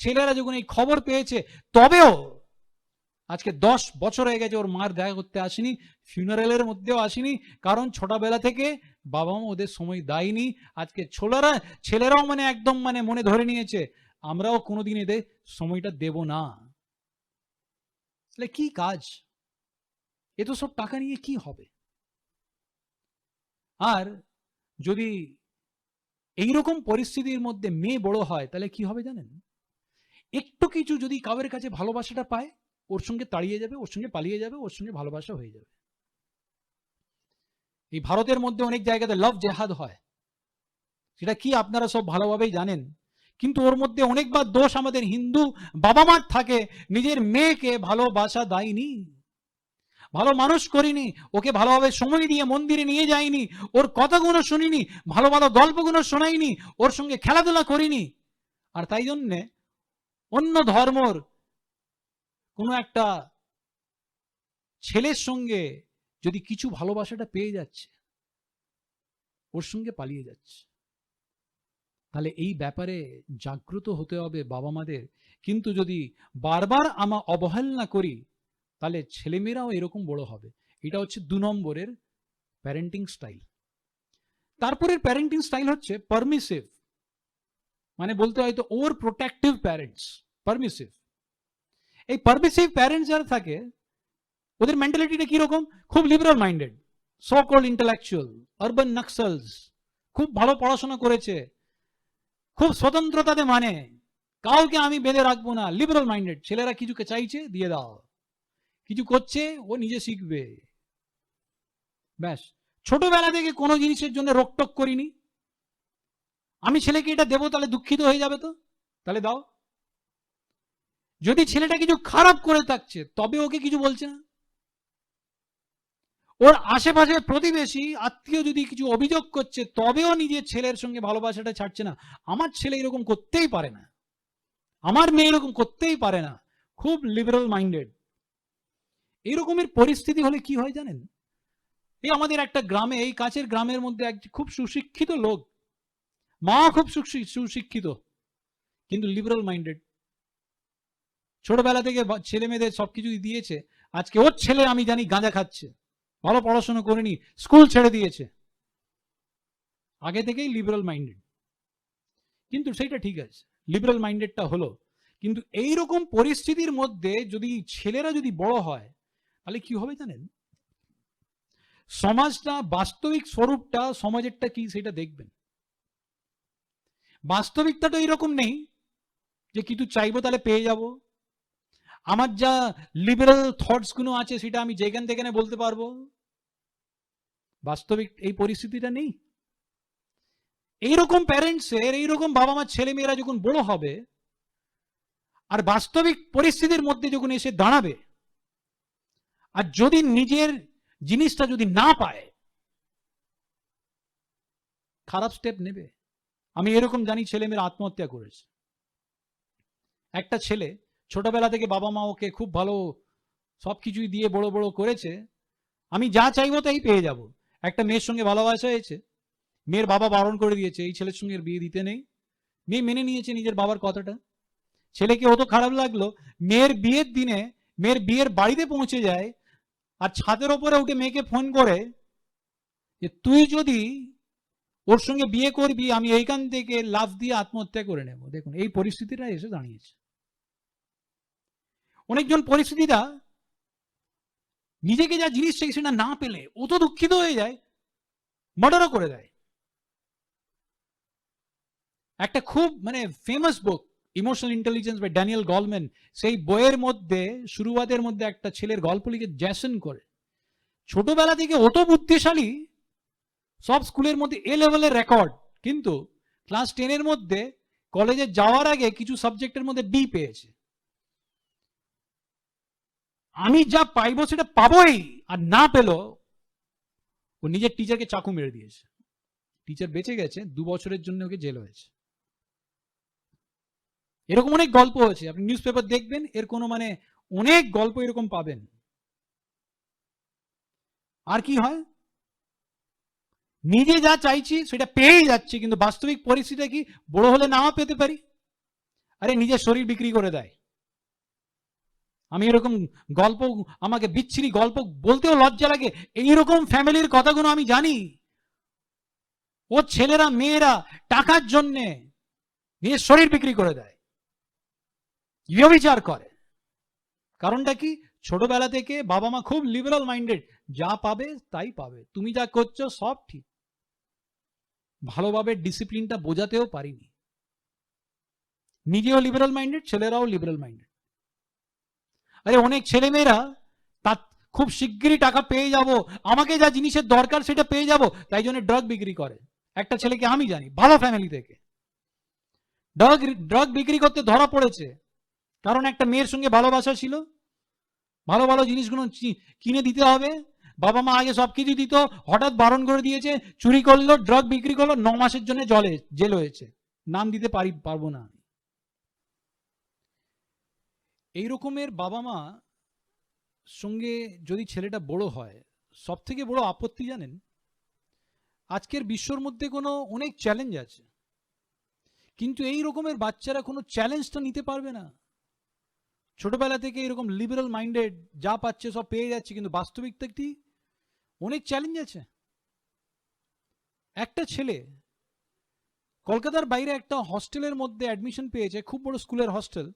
Speaker 1: ছেলেরা যখন এই খবর পেয়েছে, তবেও আজকে 10 বছর হয়ে গেছে ওর মার দেখা করতে আসেনি, ফিউনারেলের মধ্যেও আসেনি, কারণ ছোটবেলা থেকে বাবা মা ওদের সময় দেয়নি। আজকে ছেলেরাও মানে একদম মানে মনে ধরে নিয়েছে আমরাও কোনোদিন এদের সময়টা দেব না। তাহলে কি কাজ, এ তো সব টাকা নিয়ে কি হবে? আর যদি এইরকম পরিস্থিতির মধ্যে মেয়ে বড় হয়, তাহলে কি হবে জানেন? একটু কিছু যদি কাউয়ের কাছে ভালোবাসাটা পায়, ওর সঙ্গে তাড়িয়ে যাবে, ওর সঙ্গে পালিয়ে যাবে, ওর সঙ্গে ভালোবাসা হয়ে যাবে। এই ভারতের মধ্যে অনেক জায়গাতে লাভ জেহাদ হয়, সেটা কি আপনারা সব ভালোভাবেই জানেন, কিন্তু ওর মধ্যে অনেকবার দোষ আমাদের হিন্দু বাবা মার থাকে, নিজের মেয়েকে ভালোবাসা দেয়নি, ভালো মানুষ করিনি, ওকে ভালোভাবে সময় দিয়ে মন্দিরে নিয়ে যায়নি, ওর কথাগুলো শুনিনি, ভালো ভালো গল্পগুলো শোনাইনি, ওর সঙ্গে খেলাধুলা করিনি। আর তাই জন্যে অন্য ধর্মর কোনো একটা ছেলের সঙ্গে যদি কিছু ভালোবাসাটা পেয়ে যাচ্ছে, ওর সঙ্গে পালিয়ে যাচ্ছে। তাহলে এই ব্যাপারে জাগ্রত হতে হবে বাবা মাদের। কিন্তু যদি বারবার আমরা অবহেলনা করি, তাহলে ছেলেমেয়েরাও এরকম বড় হবে। এটা হচ্ছে 2 নম্বরের প্যারেন্টিং স্টাইল। তারপরের প্যারেন্টিং স্টাইল হচ্ছে পারমিসিভ, মানে বলতে হয়তো ওভার প্রোটেক্টিভ প্যারেন্টস, পারমিসিভ। এই পারমিসিভ প্যারেন্টস যারা থাকে ওদের মেন্টালিটিটা কিরকম, খুব liberal minded, so called intellectual, urban Naxals, খুব ভালো পড়াশোনা করেছে, খুব স্বতন্ত্রতাতে মানে, কাউকে আমি বেঁধে রাখবো না, লিবারাল মাইন্ডেড। ছেলেরা কিছুকে চাইছে দিয়ে দাও, কিছু করছে ও নিজে শিখবে, ব্যাস। ছোটবেলা থেকে কোনো জিনিসের জন্য রোকটক করিনি, আমি ছেলেকে এটা দেবো তাহলে দুঃখিত হয়ে যাবে, তো তাহলে দাও। যদি ছেলেটা কিছু খারাপ করে থাকছে তবে ওকে কিছু বলছে না। ওর আশেপাশে প্রতিবেশী আত্মীয় যদি কিছু অভিযোগ করছে তবেও নিজের ছেলের সঙ্গে ভালোবাসাটা ছাড়ছে না। আমার ছেলে এরকম করতেই পারে না, আমার মেয়ে এরকম করতেই পারে না, খুব লিবারাল মাইন্ডেড। এরকমের পরিস্থিতি হলে কি হয় জানেন, এই আমাদের একটা গ্রামে, এই কাছের গ্রামের মধ্যে এক খুব সুশিক্ষিত লোক, মা খুব সুশিক্ষিত কিন্তু লিবারাল মাইন্ডেড। ছোটবেলা থেকে ছেলে মেয়েদের সবকিছু দিয়েছে, আজকে ওর ছেলে আমি জানি গাঁজা খাচ্ছে, ভালো পড়াশোনা করেনি, স্কুল ছেড়ে দিয়েছে, আগে থেকেই লিবারাল মাইন্ডেড। কিন্তু সেইটা ঠিক আছে, লিবারাল মাইন্ডেডটা হলো, কিন্তু এইরকম পরিস্থিতির মধ্যে যদি ছেলেরা যদি বড় হয় তাহলে কি হবে জানেন, সমাজটা বাস্তবিক স্বরূপটা সমাজেরটা কি সেটা দেখবেন। বাস্তবিকতাটা এরকম নেই যে কিছু চাইবো তাহলে পেয়ে যাব, আমার যা লিবারাল থটস গুলো আছে সেটা আমি যেখান থেকে বলতে পারবো, বাস্তবিক এই পরিস্থিতিটা নেই। এইরকম প্যারেন্টসের, এইরকম বাবা মা ছেলে মেয়েরা যখন বড় হবে আর বাস্তবিক পরিস্থিতির মধ্যে যখন এসে দাঁড়াবে, আর যদি নিজের জিনিসটা যদি না পায় খারাপ স্টেপ নেবে। আমি এরকম জানি ছেলে মেয়েরা আত্মহত্যা করেছে। একটা ছেলে ছোটবেলা থেকে বাবা মা ওকে খুব ভালো সবকিছুই দিয়ে বড় বড় করেছে, আমি যা চাইবো তাই পেয়ে যাব। একটা মেয়ের সঙ্গে ভালোবাসা হয়েছে, মেয়ের বাবা বারণ করে দিয়েছে এই ছেলের সঙ্গে বিয়ে দিতে নেই, মেয়ে মেনে নিয়েছে নিজের বাবার কথাটা। ছেলেকে অত খারাপ লাগলো, মেয়ের বিয়ের দিনে মেয়ের বিয়ের বাড়িতে পৌঁছে যায় আর ছাদের ওপরে উঠে মেয়েকে ফোন করে যে তুই যদি ওর সঙ্গে বিয়ে করবি আমি এইখান থেকে লাফ দিয়ে আত্মহত্যা করে নেব। দেখুন এই পরিস্থিতিটা এসে দাঁড়িয়েছে। অনেকজন পরিস্থিতিটা নিজেকে যা জিনিস চাই সেটা না পেলে ও তো দুঃখিত হয়ে যায়, মার্ডারও করে দেয়। একটা খুব মানে famous book emotional intelligence by Daniel Goleman, সেই বইয়ের মধ্যে শুরুয়াতের মধ্যে একটা ছেলের গল্প লিখে জ্যাসন করে, ছোটবেলা থেকে অত বুদ্ধিশালী, সব স্কুলের মধ্যে এ লেভেলের রেকর্ড, কিন্তু ক্লাস 10 মধ্যে কলেজে যাওয়ার আগে কিছু সাবজেক্টের মধ্যে ডি পেয়েছে। আমি যা পাইবো সেটা পাবোই, আর না পেল ও নিজের টিচারকে চাকু মেরে দিয়েছে। টিচার বেঁচে গেছে, 2 বছরের জন্য ওকে জেল হয়েছে। এরকম অনেক গল্প আছে, আপনি নিউজ পেপার দেখবেন, এর কোনো মানে অনেক গল্প এরকম পাবেন। আর কি হয়, নিজে যা চাইছি সেটা পেয়েই যাচ্ছে, কিন্তু বাস্তবিক পরিস্থিতি কি বড় হলে নাও পেতে পারি। আরে নিজের শরীর বিক্রি করে দেয়। আমি এরকম গল্প, আমাকে বিচ্ছিরি গল্প বলতেও লজ্জা লাগে, এইরকম ফ্যামিলির কথাগুলো আমি জানি। ও ছেলেরা মেয়েরা টাকার জন্যে নিজের শরীর বিক্রি করে দেয়, ব্যভিচার করে। কারণটা কি, ছোটবেলা থেকে বাবা মা খুব লিবারাল মাইন্ডেড, যা পাবে তাই পাবে, তুমি যা করছো সব ঠিক। ভালোভাবে ডিসিপ্লিনটা বোঝাতেও পারিনি। নিজেও লিবারাল মাইন্ডেড, ছেলেরাও লিবারাল মাইন্ডেড। আরে অনেক ছেলে মেয়েরা তার খুব শিগগিরই টাকা পেয়ে যাব, আমাকে যা জিনিসের দরকার সেটা পেয়ে যাব, তাই জন্য ড্রাগ বিক্রি করে। একটা ছেলেকে আমি জানি ভালো ফ্যামিলি থেকে, ড্রাগ বিক্রি করতে ধরা পড়েছে, কারণ একটা মেয়ের সঙ্গে ভালোবাসা ছিল, ভালো ভালো জিনিসগুলো কিনে দিতে হবে, বাবা মা আগে সবকিছু দিত, হঠাৎ বারণ করে দিয়েছে, চুরি করলো, ড্রাগ বিক্রি করলো, 9 মাসের জন্য জেল হয়েছে, নাম দিতে পারবো না। এই রকমের বাবা মা সঙ্গে যদি ছেলেটা বড় হয়, সব থেকে বড় আপত্তি জানেন, আজকের বিশ্বর মধ্যে কোনো অনেক চ্যালেঞ্জ আছে, কিন্তু এই রকমের বাচ্চারা কোনো চ্যালেঞ্জটা নিতে পারবে না। ছোটবেলা থেকে এরকম লিবারাল মাইন্ডেড, যা পাচ্ছে সব পেয়ে যাচ্ছে, কিন্তু বাস্তবিকতা কি অনেক চ্যালেঞ্জ আছে। একটা ছেলে কলকাতার বাইরে একটা হস্টেলের মধ্যে অ্যাডমিশন পেয়েছে, খুব বড় স্কুলের হস্টেল,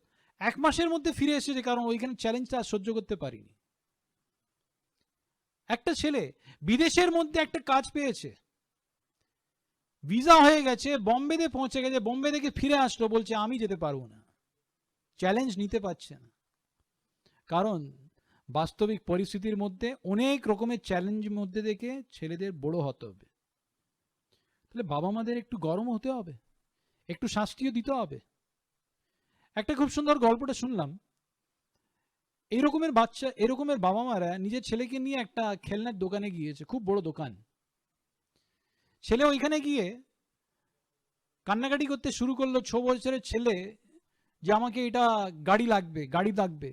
Speaker 1: 1 মাসের মধ্যে ফিরে এসেছে, কারণ ওইখানে চ্যালেঞ্জটা আর সহ্য করতে পারিনি। একটা ছেলে বিদেশের মধ্যে একটা কাজ পেয়েছে, ভিসা হয়ে গেছে, বম্বেতে পৌঁছে গেছে, বোম্বে থেকে ফিরে আসলো, বলছে আমি যেতে পারবো না, চ্যালেঞ্জ নিতে পারছে না। কারণ বাস্তবিক পরিস্থিতির মধ্যে অনেক রকমের চ্যালেঞ্জের মধ্যে থেকে ছেলেদের বড় হতে হবে। তাহলে বাবা মাদের একটু গরম হতে হবে, একটু শাস্তিও দিতে হবে। একটা খুব সুন্দর গল্পটা শুনলাম, এরকমের বাচ্চা, এরকমের বাবা মারা নিজের ছেলেকে নিয়ে একটা খেলনার দোকানে গিয়েছে, খুব বড় দোকান। ছেলে ওইখানে গিয়ে কান্নাকাটি করতে শুরু করলো, 6 বছরের ছেলে, যে আমাকে এটা গাড়ি লাগবে, গাড়ি লাগবে।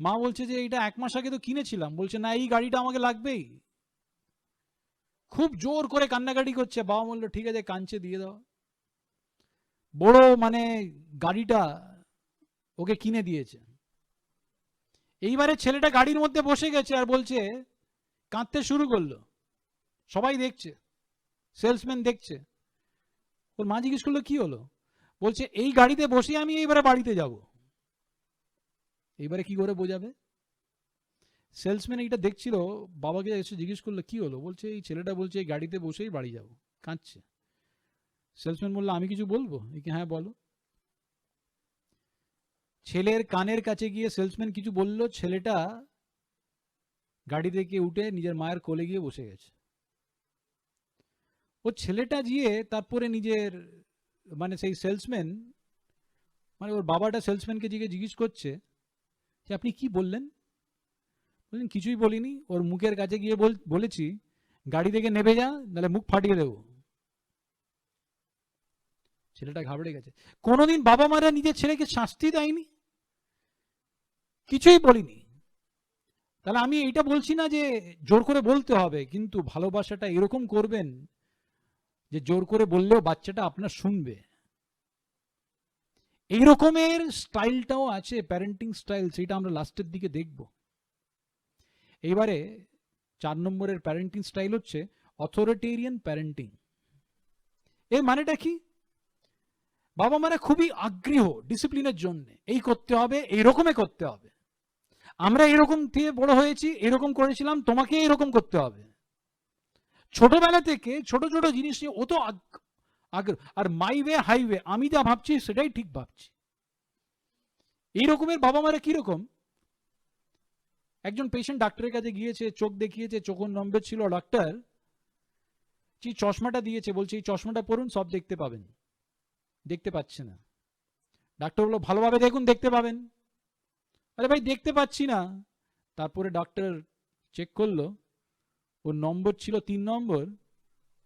Speaker 1: মা বলছে যে এটা 1 মাস আগে তো কিনেছিলাম। বলছে না, এই গাড়িটা আমাকে লাগবেই। খুব জোর করে কান্নাকাটি করছে। বাবা বললো ঠিক আছে, কাঁদছে, দিয়ে দাও। বড় গাড়িটা ওকে কিনে দিয়েছে। এইবারে ছেলেটা গাড়ির মধ্যে বসে গেছে আর বলছে, কাঁদতে শুরু করলো। সবাই দেখছে, সেলসম্যান দেখছে। ওর মা জিজ্ঞেস করলো কি হলো? বলছে এই গাড়িতে বসে আমি এইবারে বাড়িতে যাব। এইবারে কি করে বোঝাবে? সেলসম্যান এইটা দেখছিল, বাবাকে এসে জিজ্ঞেস করলো কি হলো? বলছে এই ছেলেটা বলছে এই গাড়িতে বসেই বাড়ি যাব, কাঁদছে। সেলসম্যান বললো আমি কিছু বলবো? হ্যাঁ বলো। ছেলের কানের কাছে গিয়ে সেলসম্যান কিছু বললো, ছেলেটা গাড়ি থেকে উঠে নিজের মায়ের কোলে গিয়ে বসে গেছে। ও ছেলেটা গিয়ে তারপরে নিজের সেই সেলসম্যান, ওর বাবাটা সেলসম্যানকে জিজ্ঞেস করছে যে আপনি কি বললেন? বললেন কিছুই বলিনি, ওর মুখের কাছে গিয়ে বলেছি গাড়ি থেকে নেমে যা, নাহলে মুখ ফাটিয়ে দেবো। ছেলেটা ঘাবড়ে গেছে। কোনোদিন বাবা মারা নিজের ছেলেকে শাস্তি দেয়নি, কিছুই বলিনি। তাহলে আমি এটা বলছি না যে জোর করে বলতে হবে, কিন্তু ভালোবাসাটা এরকম করবেন যে জোর করে বললেও বাচ্চাটা আপনার শুনবে। এই রকমের স্টাইলটাও আছে, প্যারেন্টিং স্টাইল, সেটা আমরা লাস্টের দিকে দেখব। এবারে 4 নম্বরের প্যারেন্টিং স্টাইল হচ্ছে অথরিটেরিয়ান প্যারেন্টিং। এর মানেটা কি? বাবা মারা খুবই আগ্রহ ডিসিপ্লিনের জন্য, এই করতে হবে, এই রকমে করতে হবে, আমরা এরকম দিয়ে বড় হয়েছি, এরকম করেছিলাম, তোমাকে এরকম করতে হবে। ছোটবেলা থেকে ছোট ছোট জিনিস নিয়ে ও তো আগ্রহ। আর মাই ওয়ে হাইওয়ে, আমি যা ভাবছি সেটাই ঠিক ভাবছি। এই রকমের বাবা মারা কিরকম? একজন পেশেন্ট ডাক্তারের কাছে গিয়েছে, চোখ দেখিয়েছে, চোখের নম্বর ছিল। ডাক্তার যে চশমাটা দিয়েছে, বলছে এই চশমাটা পরুন, সব দেখতে পাবেন। দেখতে পাচ্ছে না। ডাক্তার বললো ভালোভাবে দেখুন, দেখতে পাবেন। আরে ভাই দেখতে পাচ্ছি না। তারপরে ডাক্তার চেক করলো, ওর নম্বর ছিল 3 নম্বর,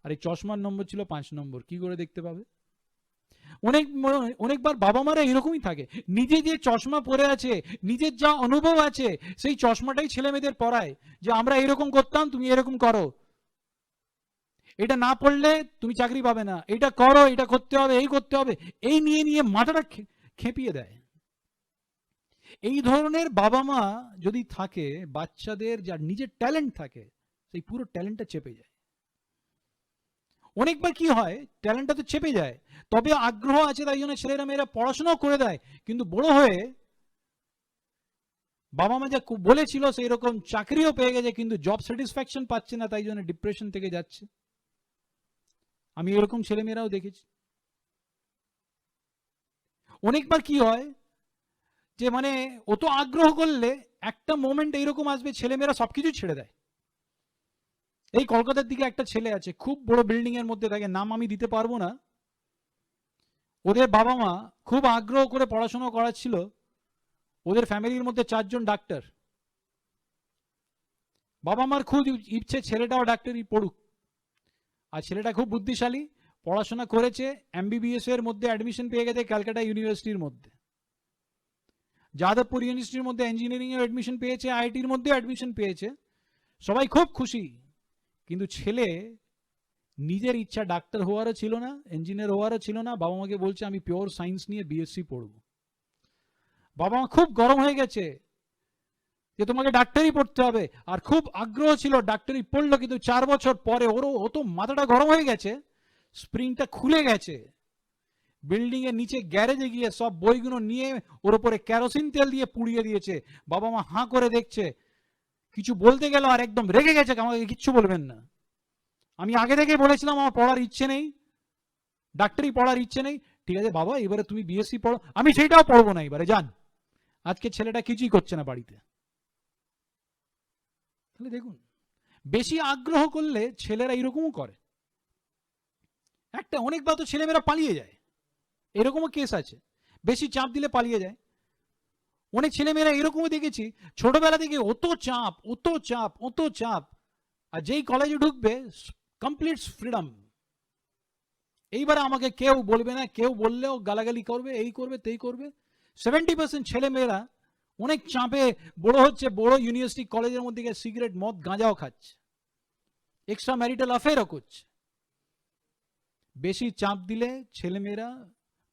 Speaker 1: আর এই চশমার নম্বর ছিল 5 নম্বর। কি করে দেখতে পাবে? অনেকবার বাবা মারা এরকমই থাকে, নিজে যে চশমা পরে আছে, নিজের যা অনুভব আছে, সেই চশমাটাই ছেলে মেয়েদের পড়ায়, যে আমরা এরকম করতাম, তুমি এরকম করো, এটা না পড়লে তুমি চাকরি পাবে না, এটা করো, এটা করতে হবে, এই করতে হবে, এই নিয়ে নিয়ে মাথাটা খেপিয়ে দেয়। এই ধরনের বাবা মা যদি থাকে, বাচ্চাদের যার নিজের ট্যালেন্ট থাকে, সেই পুরো ট্যালেন্টটা চেপে যায়। অনেকবার কি হয়, ট্যালেন্টটা তো চেপে যায়, তবে আগ্রহ আছে তাই জন্য ছেলেরা মেয়েরা পড়াশোনাও করে দেয়, কিন্তু বড় হয়ে বাবা মা যা বলেছিল সেই রকম চাকরিও পেয়ে গেছে, কিন্তু জব স্যাটিসফ্যাকশন পাচ্ছে না, তাই জন্য ডিপ্রেশন থেকে যাচ্ছে। আমি এরকম ছেলেমেয়েরাও দেখেছি। অনেকবার কি হয় যে অত আগ্রহ করলে একটা মোমেন্ট এইরকম আসবে, ছেলেমেয়েরা সবকিছু ছেড়ে দেয়। এই কলকাতার দিকে একটা ছেলে আছে, খুব বড় বিল্ডিং এর মধ্যে থাকে, নাম আমি দিতে পারবো না। ওদের বাবা মা খুব আগ্রহ করে পড়াশোনা করাচ্ছিল। ওদের ফ্যামিলির মধ্যে 4 জন ডাক্তার। বাবা মার খুব ইচ্ছে ছেলেটাও ডাক্তারি পড়ুক। আর ছেলেটা খুব বুদ্ধিশালী, পড়াশোনা করেছে, এমবিবিএস এর মধ্যে অ্যাডমিশন পেয়ে গেছে ক্যালকাটা ইউনিভার্সিটির মধ্যে, যাদবপুর ইউনিভার্সিটির মধ্যে ইঞ্জিনিয়ারিং এর অ্যাডমিশন পেয়েছে, আইআইটির মধ্যে অ্যাডমিশন পেয়েছে, সবাই খুব খুশি। কিন্তু ছেলে নিজের ইচ্ছা ডাক্তার হওয়ারও ছিল না, ইঞ্জিনিয়ার হওয়ারও ছিল না। বাবা মাকে বলছে আমি পিওর সায়েন্স নিয়ে বিএসসি পড়ব। বাবা মা খুব গরম হয়ে গেছে, যে তোমাকে ডাক্তারি পড়তে হবে, আর খুব আগ্রহ ছিল, ডাক্তারি পড়লো, কিন্তু 4 বছর পরে ও তো মাথাটা গরম হয়ে গেছে, স্প্রিংটা খুলে গেছে, বিল্ডিং এর নিচে গ্যারেজে গিয়ে সব বইগুলো নিয়ে ওর উপরে কেরোসিন তেল দিয়ে পুড়িয়ে দিয়েছে। বাবা মা হাঁ করে দেখছে, কিছু বলতে গেল আর একদম রেগে গেছে, আমাকে কিচ্ছু বলবেন না। আমি আগে থেকে বলেছিলাম আমার পড়ার ইচ্ছে নেই, ডাক্তারি পড়ার ইচ্ছে নেই। ঠিক আছে বাবা, এবারে তুমি বিএসসি পড়ো। আমি সেইটাও পড়বো না, এবারে যান। আজকে ছেলেটা কিছুই করছে না বাড়িতে। তাহলে দেখুন, বেশি আগ্রহ করলে ছেলেরা এরকমও করে। একটা অনেকবার তো ছেলেমেয়েরা পালিয়ে যায়, এরকমও কেস আছে, বেশি চাপ দিলে পালিয়ে যায়। অনেক ছেলেমেয়েরা এরকমও দেখেছি, ছোটবেলা থেকে অত চাপ অত চাপ অত চাপ, আর যেই কলেজে ঢুকবে কমপ্লিট ফ্রিডম। এইবারে আমাকে কেউ বলবে না, কেউ বললেও গালাগালি করবে, এই করবে তেই করবে। 70% ছেলেমেয়েরা অনেক চাপে বড় হচ্ছে, বড় ইউনিভার্সিটি কলেজের মধ্যে গিয়ে সিগারেট মদ গাঁজাও খাচ্ছে, এক্সট্রা ম্যারিটাল অ্যাফেয়ারও করছে। বেশি চাপ দিলে ছেলেমেয়েরা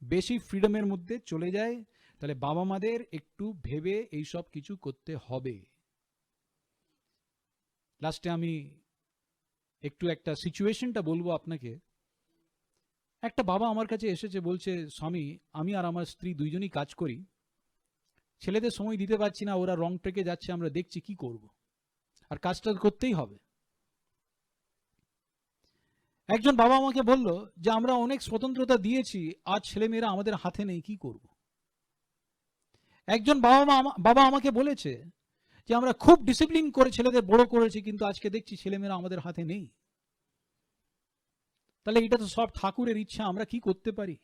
Speaker 1: বেশি ফ্রিডমের মধ্যে চলে যায়। তাহলে বাবা মাদের একটু ভেবে এই সব কিছু করতে হবে। লাস্টে আমি একটু একটা সিচুয়েশনটা বলবো আপনাকে। একটা বাবা আমার কাছে এসেছে, বলছে স্বামী, আমি আর আমার স্ত্রী দুইজনই কাজ করি, ছেলেদের সময় দিতে পারছি না, ওরা রং ট্রেকে যাচ্ছে, আমরা দেখছি কি করব, আর কাজটা করতেই হবে। একজন বাবা আমাকে বলল যে আমরা অনেক স্বতন্ত্রতা দিয়েছি, আজ ছেলেমেয়েরা আমাদের হাতে নেই, কি করব। একজন বাবা আমাকে বলেছে যে আমরা খুব ডিসিপ্লিন করে ছেলেদের বড় করেছি, কিন্তু আজকে দেখছি ছেলেমেয়েরা আমাদের হাতে নেই। তাহলে এটা তো সব ঠাকুরের ইচ্ছা, আমরা কি করতে পারি,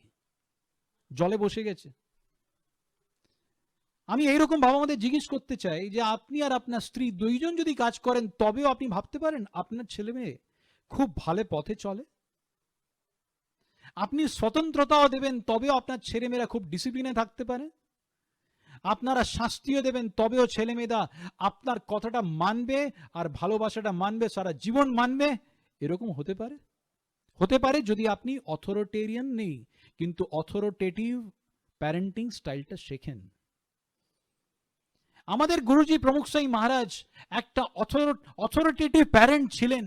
Speaker 1: জলে বসে গেছে। আমি এইরকম বাবা মাদের জিজ্ঞেস করতে চাই যে আপনি আর আপনার স্ত্রী দুইজন যদি কাজ করেন, তবেও আপনি ভাবতে পারেন আপনার ছেলে মেয়ে খুব ভালো পথে চলে। আপনি স্বতন্ত্রতাও দেবেন, তবেও আপনার ছেলেমেয়েরা খুব ডিসিপ্লিনে থাকতে পারে। আপনারা শাস্তিও দেবেন, তবেও ছেলেমেয়েরা আপনার কথাটা মানবে, আর ভালোবাসাটা মানবে, সারা জীবন মানবে। এরকম হতে পারে, হতে পারে যদি আপনি অথরিটেরিয়ান নেই, কিন্তু অথরিটেটিভ প্যারেন্টিং স্টাইলটা শেখেন। আমাদের গুরুজি প্রমুখ সাই মহারাজ একটা অথরিটেটিভ প্যারেন্ট ছিলেন।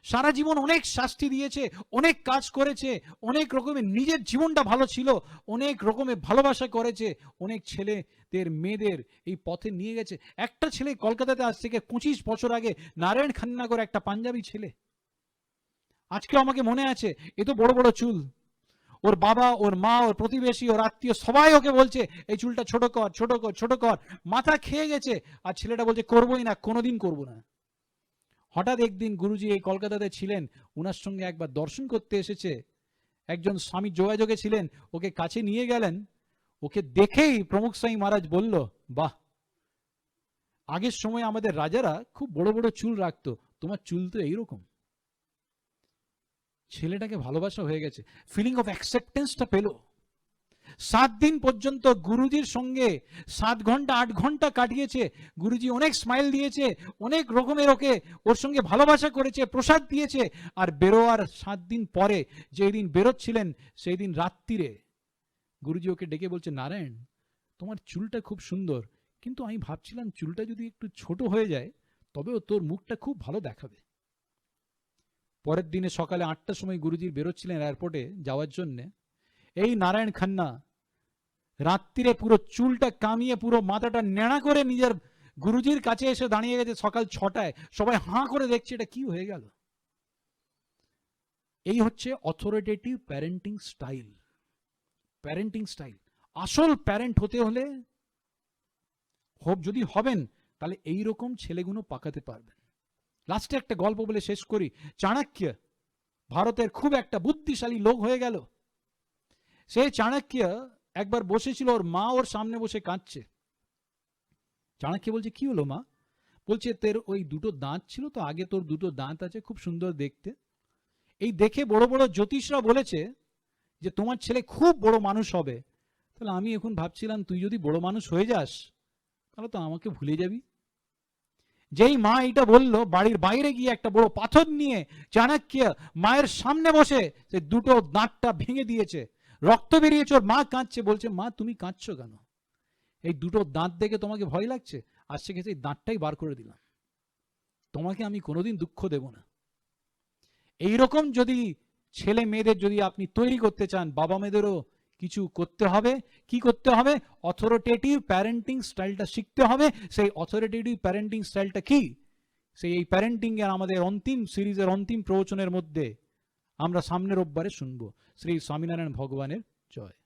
Speaker 1: সারা জীবন অনেক শাস্তি দিয়েছে, অনেক কাজ করেছে, অনেক রকমের নিজের জীবনটা ভালো ছিল, অনেক রকমের ভালোবাসা করেছে, অনেক ছেলেদের মেয়েদের এই পথে নিয়ে গেছে। একটা ছেলে কলকাতাতে আজ থেকে 25 বছর আগে, নারায়ণ খান্না করে একটা পাঞ্জাবি ছেলে, আজকে আমাকে মনে আছে, এ তো বড় বড় চুল, ওর বাবা, ওর মা, ওর প্রতিবেশী, ওর আত্মীয় সবাই ওকে বলছে এই চুলটা ছোট কর ছোট কর ছোট কর, মাথা খেয়ে গেছে। আর ছেলেটা বলছে করবোই না, কোনোদিন করবো না। হঠাৎ একদিন গুরুজি এই কলকাতাতে ছিলেন, উনার সঙ্গে একবার দর্শন করতে এসেছে, একজন স্বামী যোগাযোগে ছিলেন, ওকে কাছে নিয়ে গেলেন। ওকে দেখেই প্রমুখ সাই মহারাজ বলল, বাহ, আগের সময় আমাদের রাজারা খুব বড় বড় চুল রাখতো, তোমার চুল তো এইরকম। ছেলেটাকে ভালোবাসা হয়ে গেছে, ফিলিং অফ অ্যাকসেপ্টেন্সটা পেল। 7 দিন পর্যন্ত গুরুজির সঙ্গে 7 ঘন্টা 8 ঘন্টা কাটিয়েছে। গুরুজি অনেক স্মাইল দিয়েছে, অনেক রকমের ওকে ওর সঙ্গে ভালোবাসা করেছে, প্রসাদ দিয়েছে। আর বেরোয়ার 7 দিন পরে, যেই দিন বেরোচ্ছিলেন, সেই দিন রাত্রিরে গুরুজি ওকে ডেকে বলছে, নারায়ণ, তোমার চুলটা খুব সুন্দর, কিন্তু আমি ভাবছিলাম চুলটা যদি একটু ছোট হয়ে যায়, তবেও তোর মুখটা খুব ভালো দেখাবে। পরের দিনে সকালে 8টার সময় গুরুজি বেরোচ্ছিলেন এয়ারপোর্টে যাওয়ার জন্য। এই নারায়ণ খান্না রাত্রিরে পুরো চুলটা কামিয়ে, পুরো মাথাটা নেড়া করে নিজের গুরুজির কাছে এসে দাঁড়িয়ে গেছে সকাল 6টায়। সবাই হাঁ করে দেখছে, এটা কি হয়ে গেল। এই হচ্ছে authoritative parenting style. Parenting style, আসল প্যারেন্ট হতে হলে যদি হবেন, তাহলে এইরকম ছেলেগুলো পাকাতে পারবেন। লাস্টে একটা গল্প বলে শেষ করি। চাণক্য ভারতের খুব একটা বুদ্ধিশালী লোক হয়ে গেল। সেই চাণক্য একবার বসেছিল, ওর মা ওর সামনে বসে কাঁদছে। চাণক্য বলছে, কি হলো মা? বলছে, তোর ওই দুটো দাঁত ছিল তো, আগে তোর দুটো দাঁত আছে, খুব সুন্দর দেখতে। এই দেখে বড় বড় জ্যোতিষরা বলেছে যে তোমার ছেলে খুব বড় মানুষ হবে। তাহলে আমি এখন ভাবছিলাম, তুই যদি বড় মানুষ হয়ে যাস, তাহলে তো আমাকে ভুলে যাবি। যেই মা এটা বললো, বাড়ির বাইরে গিয়ে একটা বড় পাথর নিয়ে চাণক্য মায়ের সামনে বসে সে দুটো দাঁতটা ভেঙে দিয়েছে, রক্ত বেরিয়েছে। ওর মা কাঁদছে, বলছে, মা তুমি কাঁদছো কেন? এই দুটো দাঁত দেখে তোমাকে ভয় লাগছে, আজকে গেছে এই দাঁতটাই বার করে দিলাম, তোমাকে আমি কোনোদিন দুঃখ দেব না। এইরকম যদি ছেলে মেয়েদের যদি আপনি তৈরি করতে চান, বাবা মেয়েদেরও কিছু করতে হবে। কি করতে হবে? অথরিটেটিভ প্যারেন্টিং স্টাইলটা শিখতে হবে। সেই অথরিটেটিভ প্যারেন্টিং স্টাইলটা কি? সেই এই প্যারেন্টিং এর আমাদের অন্তিম সিরিজের অন্তিম প্রবচনের মধ্যে আমরা সামনের রোববারে শুনবো। শ্রী স্বামীনারায়ণ ভগবানের জয়।